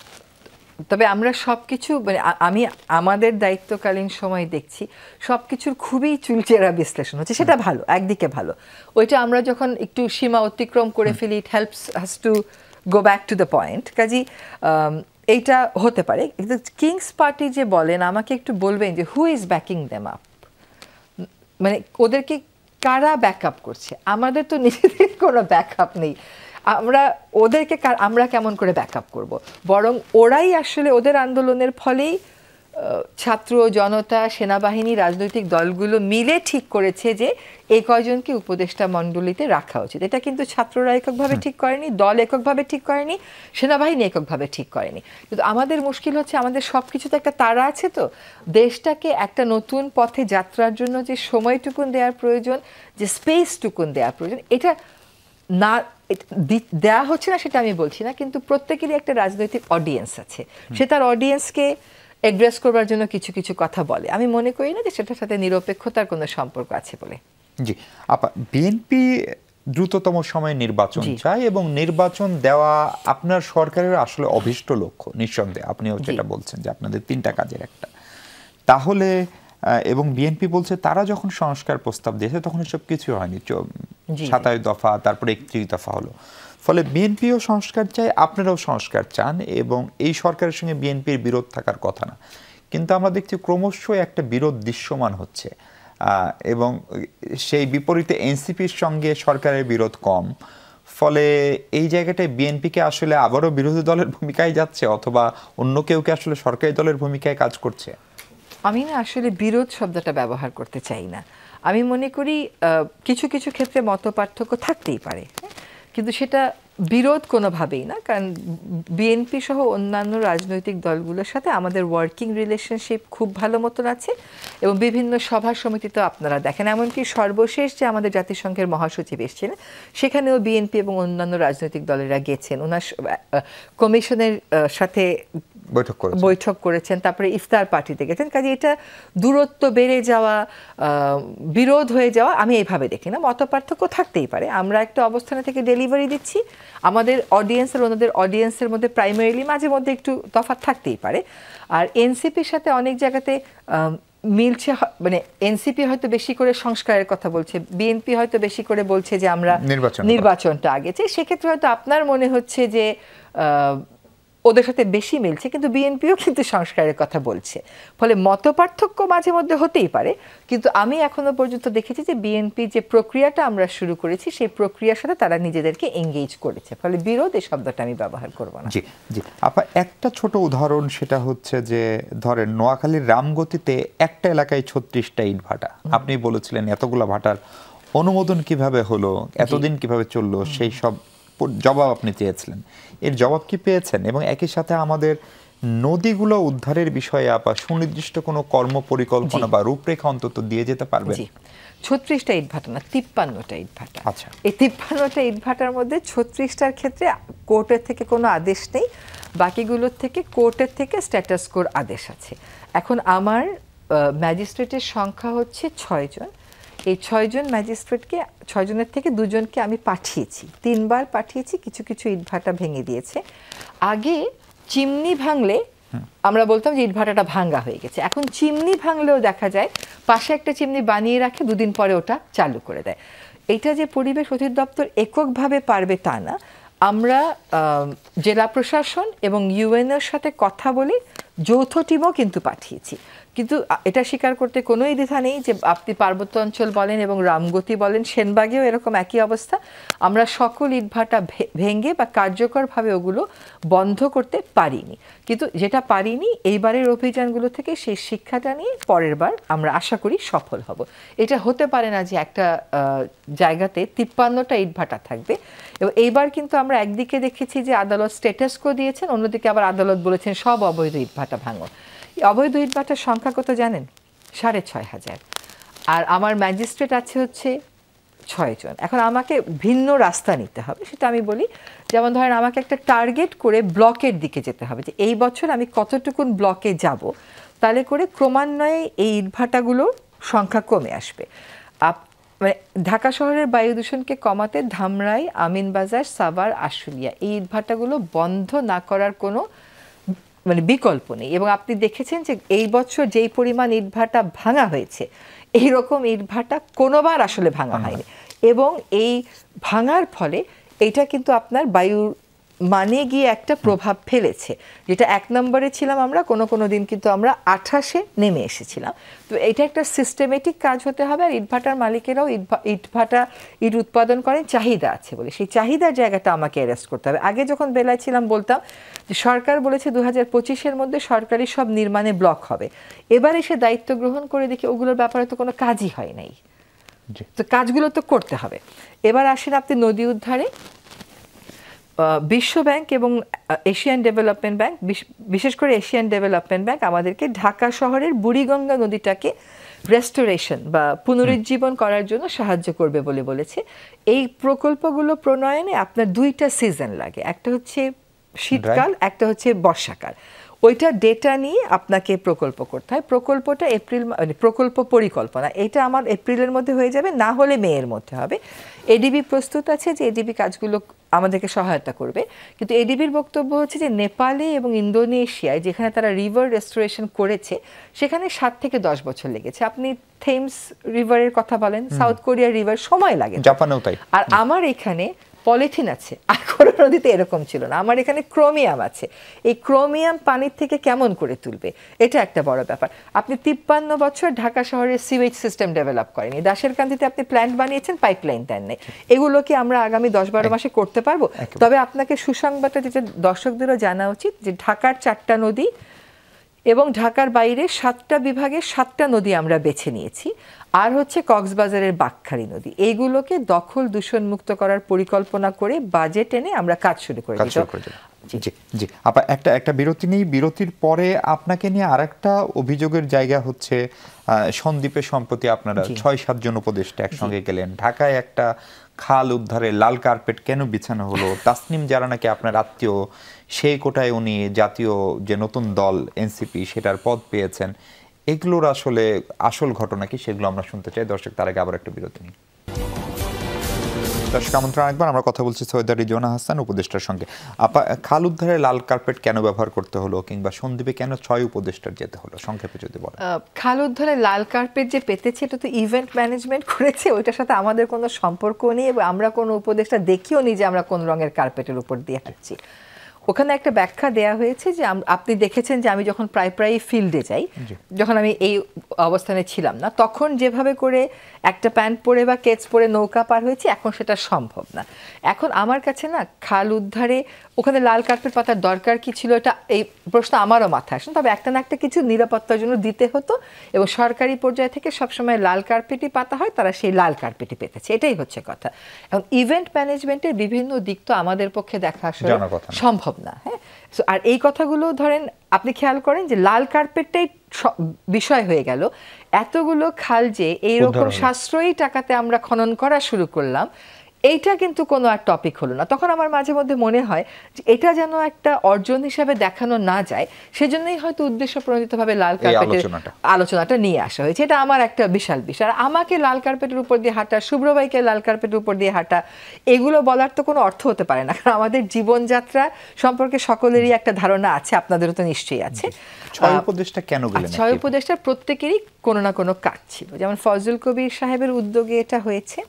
তবে আমরা সবকিছু মানে আমি আমাদের দায়িত্বকালীন সময় দেখছি সবকিছুর খুবই চুলচেরা বিশ্লেষণ হচ্ছে, সেটা ভালো, একদিকে ভালো। ওইটা আমরা যখন একটু সীমা অতিক্রম করে ফেলি, it helps us to go back to the point. কাজী এইটা হতে পারে। কিন্তু কিংস পার্টি যে বলেন, আমাকে একটু বলবেন যে who is backing them up, মানে ওদেরকে কারা ব্যাকআপ করছে? আমাদের তো নিজেদের কোনো ব্যাকআপ নেই। ওদেরকে আমরা কেমন করে ব্যাকআপ করব? বরং ওরাই আসলে ওদের আন্দোলনের ফলেই ছাত্র জনতা, সেনাবাহিনী, রাজনৈতিক দলগুলো মিলে ঠিক করেছে যে এই কয়জনকে উপদেষ্টা মণ্ডলীতে রাখা উচিত। এটা কিন্তু ছাত্ররা এককভাবে ঠিক করেনি, দল এককভাবে ঠিক করেনি, সেনাবাহিনী এককভাবে ঠিক করেনি। কিন্তু আমাদের মুশকিল হচ্ছে আমাদের সব কিছুতে একটা তাড়া আছে, তো দেশটাকে একটা নতুন পথে যাত্রার জন্য যে সময়টুকুন দেওয়ার প্রয়োজন, যে স্পেসটুকুন দেওয়ার প্রয়োজন, এটা না দেওয়া হচ্ছে না সেটা আমি বলছি না, কিন্তু প্রত্যেকেরই একটা রাজনৈতিক অডিয়েন্স আছে। সে তার অডিয়েন্সকে অ্যাড্রেস করবার জন্য কিছু কিছু কথা বলে। আমি মনে করি না যে সেটার সাথে নিরপেক্ষতার কোনো সম্পর্ক আছে বলে। জি আপা, বিএনপি দ্রুততম সময়ে নির্বাচন চায় এবং নির্বাচন দেওয়া আপনার সরকারের আসলে অভীষ্ট লক্ষ্য, নিঃসন্দেহে। আপনিও যেটা বলছেন যে আপনাদের 3টা কাজের একটা, তাহলে এবং বিএনপি বলছে তারা যখন সংস্কার প্রস্তাব দিয়েছে তখন এসব কিছু হয়নি, 27 দফা তারপরে 31 দফা হলো। ফলে বিএনপিও সংস্কার চায়, আপনারাও সংস্কার চান, এবং এই সরকারের সঙ্গে বিএনপির বিরোধ থাকার কথা না, কিন্তু আমরা দেখছি ক্রমশ একটা বিরোধ দৃশ্যমান হচ্ছে, এবং সেই বিপরীতে এনসিপির সঙ্গে সরকারের বিরোধ কম। ফলে এই জায়গাটায় বিএনপিকে আসলে আবারও বিরোধী দলের ভূমিকায় যাচ্ছে, অথবা অন্য কেউকে আসলে সরকারি দলের ভূমিকায় কাজ করছে? আমি না আসলে বিরোধ শব্দটা ব্যবহার করতে চাই না। আমি মনে করি কিছু কিছু ক্ষেত্রে মত পার্থক্য থাকতেই পারে, কিন্তু সেটা বিরোধ কোনোভাবেই না। কারণ বিএনপি সহ অন্যান্য রাজনৈতিক দলগুলোর সাথে আমাদের ওয়ার্কিং রিলেশনশিপ খুব ভালো মতন আছে, এবং বিভিন্ন সভা সমিতিতে আপনারা দেখেন, এমনকি সর্বশেষ যে আমাদের জাতিসংঘের মহাসচিব এসেছিলেন সেখানেও বিএনপি এবং অন্যান্য রাজনৈতিক দলেরা গেছেন, ওনার কমিশনের সাথে বৈঠক করেছেন, তারপরে ইফতার পার্টিতে গেছেন। কাজে এটা দূরত্ব বেড়ে যাওয়া, বিরোধ হয়ে যাওয়া আমি এইভাবে দেখি না। মতপার্থক্য থাকতেই পারে, আমরা একটা অবস্থানে থেকে ডেলিভারি দিচ্ছি, আমাদের অডিয়েন্স আর ওনাদের অডিয়েন্সের মধ্যে প্রাইমারিলি মাঝে মধ্যে একটু তফাৎ থাকতেই পারে। আর এনসিপির সাথে অনেক জায়গাতে মিলছে, মানে এনসিপি হয়তো বেশি করে সংস্কারের কথা বলছে, বিএনপি হয়তো বেশি করে বলছে যে আমরা নির্বাচনটা আগে চাই। সেক্ষেত্রে হয়তো আপনার মনে হচ্ছে যে ওদের সাথে বেশি মিলছে, কিন্তু বিএনপিও কিন্তু সংস্কারের কথা বলছে। ফলে মতপার্থক্য মাঝে মধ্যে হতেই পারে, কিন্তু আমি এখনো পর্যন্ত দেখেছি যে বিএনপি যে প্রক্রিয়াটা আমরা শুরু করেছি সেই প্রক্রিয়ার সাথে তারা নিজেদেরকে এঙ্গেজ করেছে। ফলে বিরোধ এই শব্দটা আমি ব্যবহার করব না। জি জি আপা, একটা ছোট উদাহরণ, সেটা হচ্ছে যে ধরেন নোয়াখালীর রামগতিতে একটা এলাকায় 36টা ইট ভাটা, আপনি বলেছিলেন এতগুলা ভাটার অনুমোদন কিভাবে হলো, এতদিন কিভাবে চললো, সেই সব জবাব আপনি চেয়েছিলেন। এর জবাব কি পেয়েছেন? এবং একই সাথে আমাদের নদীগুলো উদ্ধারের বিষয়ে আপা সুনির্দিষ্ট কোনো কর্ম পরিকল্পনা বা রূপরেখা অন্তত দিয়ে যেতে পারবেন? 36টা ইট ভাটা না, 53টা ইট ভাটা। আচ্ছা, এই 53টা ইট ভাটার মধ্যে 36টার ক্ষেত্রে কোর্টের থেকে কোনো আদেশ নেই, বাকিগুলোর থেকে কোর্টের থেকে স্ট্যাটাস কোর আদেশ আছে। এখন আমার ম্যাজিস্ট্রেটের সংখ্যা হচ্ছে 6 জন। এই 6 জন ম্যাজিস্ট্রেটকে, 6 জনের থেকে 2 জনকে আমি পাঠিয়েছি, 3 বার পাঠিয়েছি। কিছু কিছু ইটভাটা ভেঙে দিয়েছে। আগে চিমনি ভাঙলে আমরা বলতাম যে ইটভাটাটা ভাঙ্গা হয়ে গেছে, এখন চিমনি ভাঙলেও দেখা যায় পাশে একটা চিমনি বানিয়ে রাখে, 2 দিন পরে ওটা চালু করে দেয়। এটা যে পরিবেশ অধিদপ্তর এককভাবে পারবে তা না, আমরা জেলা প্রশাসন এবং ইউএনওর সাথে কথা বলে যৌথ টিমও কিন্তু পাঠিয়েছি। কিন্তু এটা স্বীকার করতে কোনোই দ্বিধা নেই যে আপনি পার্বত্য অঞ্চল বলেন এবং রামগতি বলেন, সেনবাগেও এরকম একই অবস্থা। আমরা সকল ইটভাটা ভেঙে বা কার্যকরভাবে ওগুলো বন্ধ করতে পারিনি, কিন্তু যেটা পারিনি এইবারের অভিযানগুলো থেকে সেই শিক্ষাটা নিয়ে পরের বার আমরা আশা করি সফল হব। এটা হতে পারে না যে একটা জায়গাতে 53টা ইটভাটা থাকবে। এবং এইবার কিন্তু আমরা একদিকে দেখেছি যে আদালত স্ট্যাটাস কো দিয়েছেন, অন্যদিকে আবার আদালত বলেছেন সব অবৈধ ইটভাটা ভাঙো। অবৈধ ইটভাটার সংখ্যা কত জানেন? 6,500। আর আমার ম্যাজিস্ট্রেট আছে হচ্ছে 6 জন। এখন আমাকে ভিন্ন রাস্তা নিতে হবে, সেটা আমি বলি। যেমন ধরেন আমাকে একটা টার্গেট করে ব্লকের দিকে যেতে হবে, যে এই বছর আমি কতটুকুন ব্লকে যাব, তাহলে করে ক্রমান্বয়ে এই ইটভাটাগুলোর সংখ্যা কমে আসবে। মানে ঢাকা শহরের বায়ু দূষণকে কমাতে ধামরাই, আমিনবাজার, সাভার, আশুলিয়া এই ইটভাটাগুলো বন্ধ না করার কোনো মানে বিকল্প নেই। এবং আপনি দেখেছেন যে এই বছর যেই পরিমাণ ইটভাটা ভাঙা হয়েছে, এইরকম ইটভাটা কোনোবার আসলে ভাঙা হয়নি। এবং এই ভাঙার ফলে এটা কিন্তু আপনার বায়ুর মানে গিয়ে একটা প্রভাব ফেলেছে, যেটা 1 নম্বরে ছিলাম আমরা, কোনো দিন কিন্তু আমরা 28-এ নেমে এসেছিলাম। তো এটা একটা সিস্টেমেটিক কাজ হতে হবে। আর ইটভাটার মালিকেরাও ইট উৎপাদন করেন চাহিদা আছে বলে, সেই চাহিদার জায়গাটা আমাকে অ্যারেস্ট করতে হবে। আগে যখন বেলায় ছিলাম বলতাম যে সরকার বলেছে 2025-এর মধ্যে সরকারি সব নির্মাণে ব্লক হবে। এবার এসে দায়িত্ব গ্রহণ করে দেখি ওগুলোর ব্যাপারে তো কোনো কাজই হয় নাই। তো কাজগুলো তো করতে হবে। এবার আসেন আপনি নদী উদ্ধারে। বিশ্ব ব্যাংক এবং এশিয়ান ডেভেলপমেন্ট ব্যাংক, বিশেষ করে এশিয়ান ডেভেলপমেন্ট ব্যাংক আমাদেরকে ঢাকা শহরের বুড়িগঙ্গা নদীটাকে রেস্টোরেশন বা পুনরুজ্জীবন করার জন্য সাহায্য করবে বলে বলেছে। এই প্রকল্পগুলো প্রণয়নে আপনার 2টা সিজন লাগে, একটা হচ্ছে শীতকাল, একটা হচ্ছে বর্ষাকাল। ওইটা ডেটা নিয়ে আপনাকে প্রকল্প করতে হয়। প্রকল্পটা প্রকল্প পরিকল্পনা এটা আমার এপ্রিলের মধ্যে হয়ে যাবে, না হলে মেয়ের মধ্যে হবে। এডিবি প্রস্তুত আছে যে এডিবি কাজগুলো আমাদেরকে সহায়তা করবে, কিন্তু এডিবির বক্তব্য হচ্ছে যে নেপালে এবং ইন্দোনেশিয়ায় যেখানে তারা রিভার রেস্টোরেশন করেছে সেখানে 7 থেকে 10 বছর লেগেছে। আপনি থেমস রিভারের কথা বলেন, সাউথ কোরিয়ার রিভার সময় লাগে, জাপানেও তাই। আর আমার এখানে পলিথিন আছে, আর কোনো নদীতে এরকম ছিল না। আমার এখানে ক্রোমিয়াম আছে, এই ক্রোমিয়াম পানির থেকে কেমন করে তুলবে, এটা একটা বড় ব্যাপার। আপনি 53 বছর ঢাকা শহরের সিওয়েজ সিস্টেম ডেভেলপ করেনি, দাসেরকান্দিতে আপনি প্ল্যান্ট বানিয়েছেন, পাইপলাইন দেন নেই। এগুলো কি আমরা আগামী 10-12 মাসে করতে পারবো? তবে আপনাকে সুসংবাদটা যেটা দর্শকদেরও জানা উচিত যে ঢাকার 4টা নদী এবং ঢাকার বাইরে 7টা বিভাগের 7টা নদী আমরা বেছে নিয়েছি। আর হচ্ছে কক্সবাজারের বাঁকখালী নদী, এইগুলোকে দখল দূষণ মুক্ত করার পরিকল্পনা করে বাজেট এনে আমরা কাজ শুরু করে দিই। জি জি আপা, একটা বিরতি নেই। বিরতির পরে আপনাকে নিয়ে আরেকটা অভিযোগের জায়গা হচ্ছে সন্দ্বীপে সম্প্রতি আপনারা 6-7 জন উপদেষ্টা একসঙ্গে গেলেন, ঢাকায় একটা খাল উদ্ধারে লাল কার্পেট কেন বিছানো হলো? তাসনিম যারা নাকি আপনার আত্মীয়, সেই কোটায় উনি জাতীয় যে নতুন দল এনসিপি সেটার পদ পেয়েছেন, এগুলোর আসলে আসল ঘটনা কি সেগুলো আমরা শুনতে চাই। দর্শক, তার আগে আবার একটা বিরতি নিই। দর্শক আমন্ত্রণ, একবার আমরা কথা বলছি সৈয়দা রিজওয়ানা হাসান উপদেষ্টার সঙ্গে। আপা, খাল উদ্ধারে লাল কার্পেট কেন ব্যবহার করতে হলো, কিংবা সন্দ্বীপে কেন 6 উপদেষ্টার যেতে হলো, সংক্ষেপে যদি বলেন। খাল উদ্ধারে লাল কার্পেট যে পেতেছে এটা তো ইভেন্ট ম্যানেজমেন্ট করেছে, ওইটার সাথে আমাদের কোনো সম্পর্ক নেই এবং আমরা কোনো উপদেষ্টা দেখিও নি যে আমরা কোন রঙের কার্পেটের উপর দিয়ে হাঁটছি। ওখানে একটা ব্যাখ্যা দেয়া হয়েছে যে আপনি দেখেছেন যে আমি যখন প্রায় ফিল্ডে যাই, যখন আমি এই অবস্থানে ছিলাম না, তখন যেভাবে করে একটা প্যান্ট পরে বা কেটস পরে নৌকা পার হয়েছে, এখন সেটা সম্ভব না। এখন আমার কাছে না খাল উদ্ধারে ওখানে লাল কার্পেট পাতার দরকার কি ছিল, এটা এই প্রশ্ন আমারও মাথায় আসে। তবে একটা না একটা কিছু নিরাপত্তার জন্য দিতে হতো এবং সরকারি পর্যায় থেকে সবসময় লাল কার্পেটই পাতা হয়, তারা সেই লাল কার্পেটই পেতেছে, এটাই হচ্ছে কথা। এখন ইভেন্ট ম্যানেজমেন্টের বিভিন্ন দিক তো আমাদের পক্ষে দেখা আসলে সম্ভব না। হ্যাঁ, আর এই কথাগুলো ধরেন আপনি খেয়াল করেন যে লাল কার্পেটটাই বিষয় হয়ে গেল, এতগুলো খাল যে এইরকম সাশ্রয়ী টাকাতে আমরা খনন করা শুরু করলাম, এইটা কিন্তু কোনো আর টপিক হলো না। তখন আমার মাঝে মধ্যে মনে হয় যে এটা যেন একটা অর্জন হিসাবে দেখানো না যায়, সেজন্যই হয়তো উদ্দেশ্য প্রণোদিতভাবে লাল কার্পেটের আলোচনাটা নিয়ে আসা হয়েছে। এটা আমার একটা বিশাল বিষয়। আর আমাকে লাল কার্পেটের উপর দিয়ে হাঁটা, শুভ্রবাইকে লাল কার্পেটের উপর দিয়ে হাঁটা, এগুলো বলার তো কোনো অর্থ হতে পারে না, কারণ আমাদের জীবনযাত্রা সম্পর্কে সকলেরই একটা ধারণা আছে, আপনাদেরও তো নিশ্চয়ই আছে। 6 উপদেষ্টা কেন গেলেন? 6 উপদেষ্টার প্রত্যেকেরই কোনো না কোনো কাজ ছিল। যেমন ফজল কবির সাহেবের উদ্যোগে এটা হয়েছে,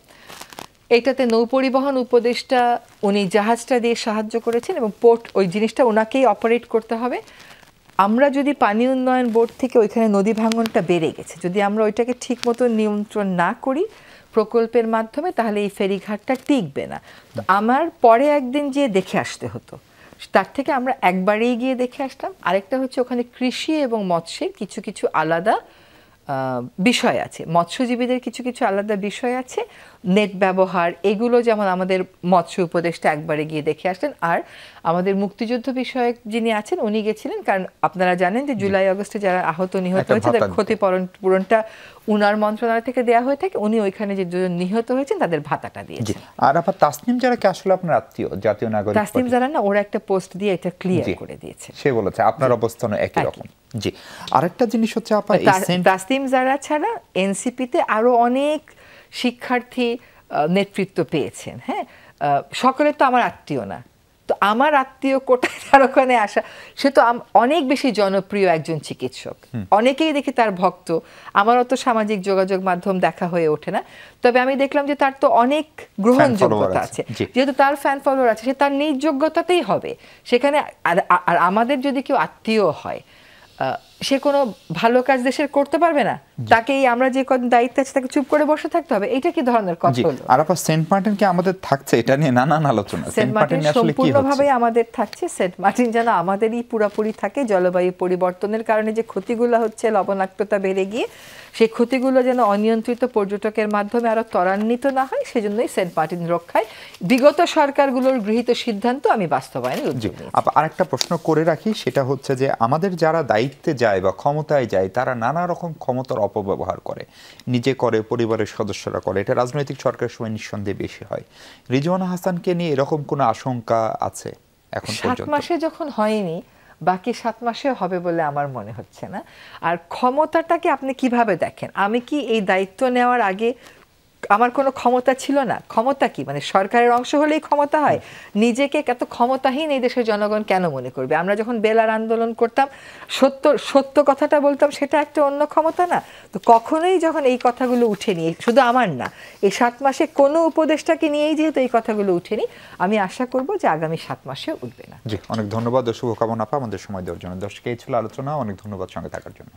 এইটাতে নৌপরিবহন উপদেষ্টা উনি জাহাজটা দিয়ে সাহায্য করেছেন এবং পোর্ট ওই জিনিসটা ওনাকেই অপারেট করতে হবে। আমরা যদি পানি উন্নয়ন বোর্ড থেকে ওইখানে নদী ভাঙনটা বেড়ে গেছে, যদি আমরা ওইটাকে ঠিক মতো নিয়ন্ত্রণ না করি প্রকল্পের মাধ্যমে, তাহলে এই ফেরিঘাটটা টিকবে না। তো আমার পরে একদিন গিয়ে দেখে আসতে হতো, তার থেকে আমরা একবারেই গিয়ে দেখে আসতাম। আরেকটা হচ্ছে ওখানে কৃষি এবং মৎস্যের কিছু কিছু আলাদা বিষয় আছে, মৎস্যজীবীদের কিছু কিছু আলাদা বিষয় আছে, নেট ব্যবহার এগুলো, যেমন আমাদের মৎস্য উপদেষ্টা একবারে গিয়ে দেখে আসলেন। আর আমাদের মুক্তিযুদ্ধ বিষয়ক যিনি আছেন উনি গেছিলেন, কারণ আপনারা জানেন যে জুলাই আগস্টে যারা আহত নিহত হয়েছে তাদের ক্ষতিপূরণটা উনার মন্ত্রণালয় থেকে দেওয়া হয়ে থাকে। উনি ওইখানে যে দুজন নিহত হয়েছেন তাদের ভাতাটা দিয়েছেন। আর আবার তাসনিম যারা কি আসলে আপনার আত্মীয় জাতীয় নাগরিক? তাসনিম যারা না, ওরা একটা পোস্ট দিয়ে এটা ক্লিয়ার করে দিয়েছে, সে বলেছে আপনার অবস্থানও একই রকম। জি, আরেকটা জিনিস হচ্ছে আপা, তাসনিম যারা ছাড়া এনসিপিতে আরো অনেক শিক্ষার্থী নেতৃত্ব পেয়েছেন। হ্যাঁ, সকলে তো আমার আত্মীয় না, তো আমার আত্মীয় কোটায় তার ওখানে আসা, সে তো অনেক বেশি জনপ্রিয় একজন চিকিৎসক, অনেকেই দেখি তার ভক্ত। আমার অত সামাজিক যোগাযোগ মাধ্যম দেখা হয়ে ওঠে না, তবে আমি দেখলাম যে তার তো অনেক গ্রহণযোগ্যতা আছে, যেহেতু তার ফ্যান ফলোয়ার আছে, সে তার নিজ যোগ্যতাতেই হবে সেখানে। আর আমাদের যদি কেউ আত্মীয় হয়, সে কোনো ভালো কাজ দেশের করতে পারবে না, তাকেই আমরা যে কদিন দায়িত্ব আছে তাকে চুপ করে বসে থাকতে হবে, এটা কি ধরনের কথা হলো? আর আপনার সেন্ট মার্টিন কি আমাদের থাকছে, এটা নিয়ে নানান আলোচনা। সেন্ট মার্টিন সম্পূর্ণভাবে আমাদের থাকছে। সেন্ট মার্টিন যেন আমাদেরই পুরোপুরি থাকে। জলবায়ু পরিবর্তনের কারণে যে ক্ষতিগুলো হচ্ছে, লবণাক্ততা বেড়ে গিয়ে সেই ক্ষতিগুলো যেন অনিয়ন্ত্রিত পর্যটকের মাধ্যমে আরো ত্বরান্বিত না হয়, সেজন্যই সেন্ট মার্টিন রক্ষায় বিগত সরকারগুলোর গৃহীত সিদ্ধান্ত আমি বাস্তবায়নের উদ্যোগ নিয়েছি। আরেকটা প্রশ্ন করে রাখি, সেটা হচ্ছে যে আমাদের যারা দায়িত্বে যায় বা ক্ষমতায় যায়, তারা নানা রকম ক্ষমতার অপব্যবহার করে, নিজে করে, পরিবারের সদস্যরা করে। এটা রাজনৈতিক সরকারের সময় নিঃসন্দেহে বেশি হয়। রিজওয়ানা হাসানকে নিয়ে এরকম কোনো আশঙ্কা আছে এখন পর্যন্ত? 7 মাসে যখন হয়নি, বাকি 7 মাসে হবে বলে আমার মনে হচ্ছে না। আর ক্ষমতাটাকে আপনি কিভাবে দেখেন? আমি কি এই দায়িত্ব নেওয়ার আগে আমার কোনো ক্ষমতা ছিল না? ক্ষমতা কি মানে সরকারের অংশ হলেই ক্ষমতা হয়? নিজেকে এত ক্ষমতাহীন এই দেশের জনগণ কেন মনে করবে? আমরা যখন বেলার আন্দোলন করতাম, সত্য কথাটা বলতাম, সেটা একটা অন্য ক্ষমতা না? তো কখনোই যখন এই কথাগুলো উঠেনি, শুধু আমার না, এই 7 মাসে কোনো উপদেষ্টাকে নিয়েই যেহেতু এই কথাগুলো উঠেনি, আমি আশা করব যে আগামী 7 মাসে উঠবে না। জি, অনেক ধন্যবাদ ও শুভকামনা আপা আমাদের সময় দেওয়ার জন্য। দর্শক, এই ছিল আলোচনা। অনেক ধন্যবাদ সঙ্গে থাকার জন্য।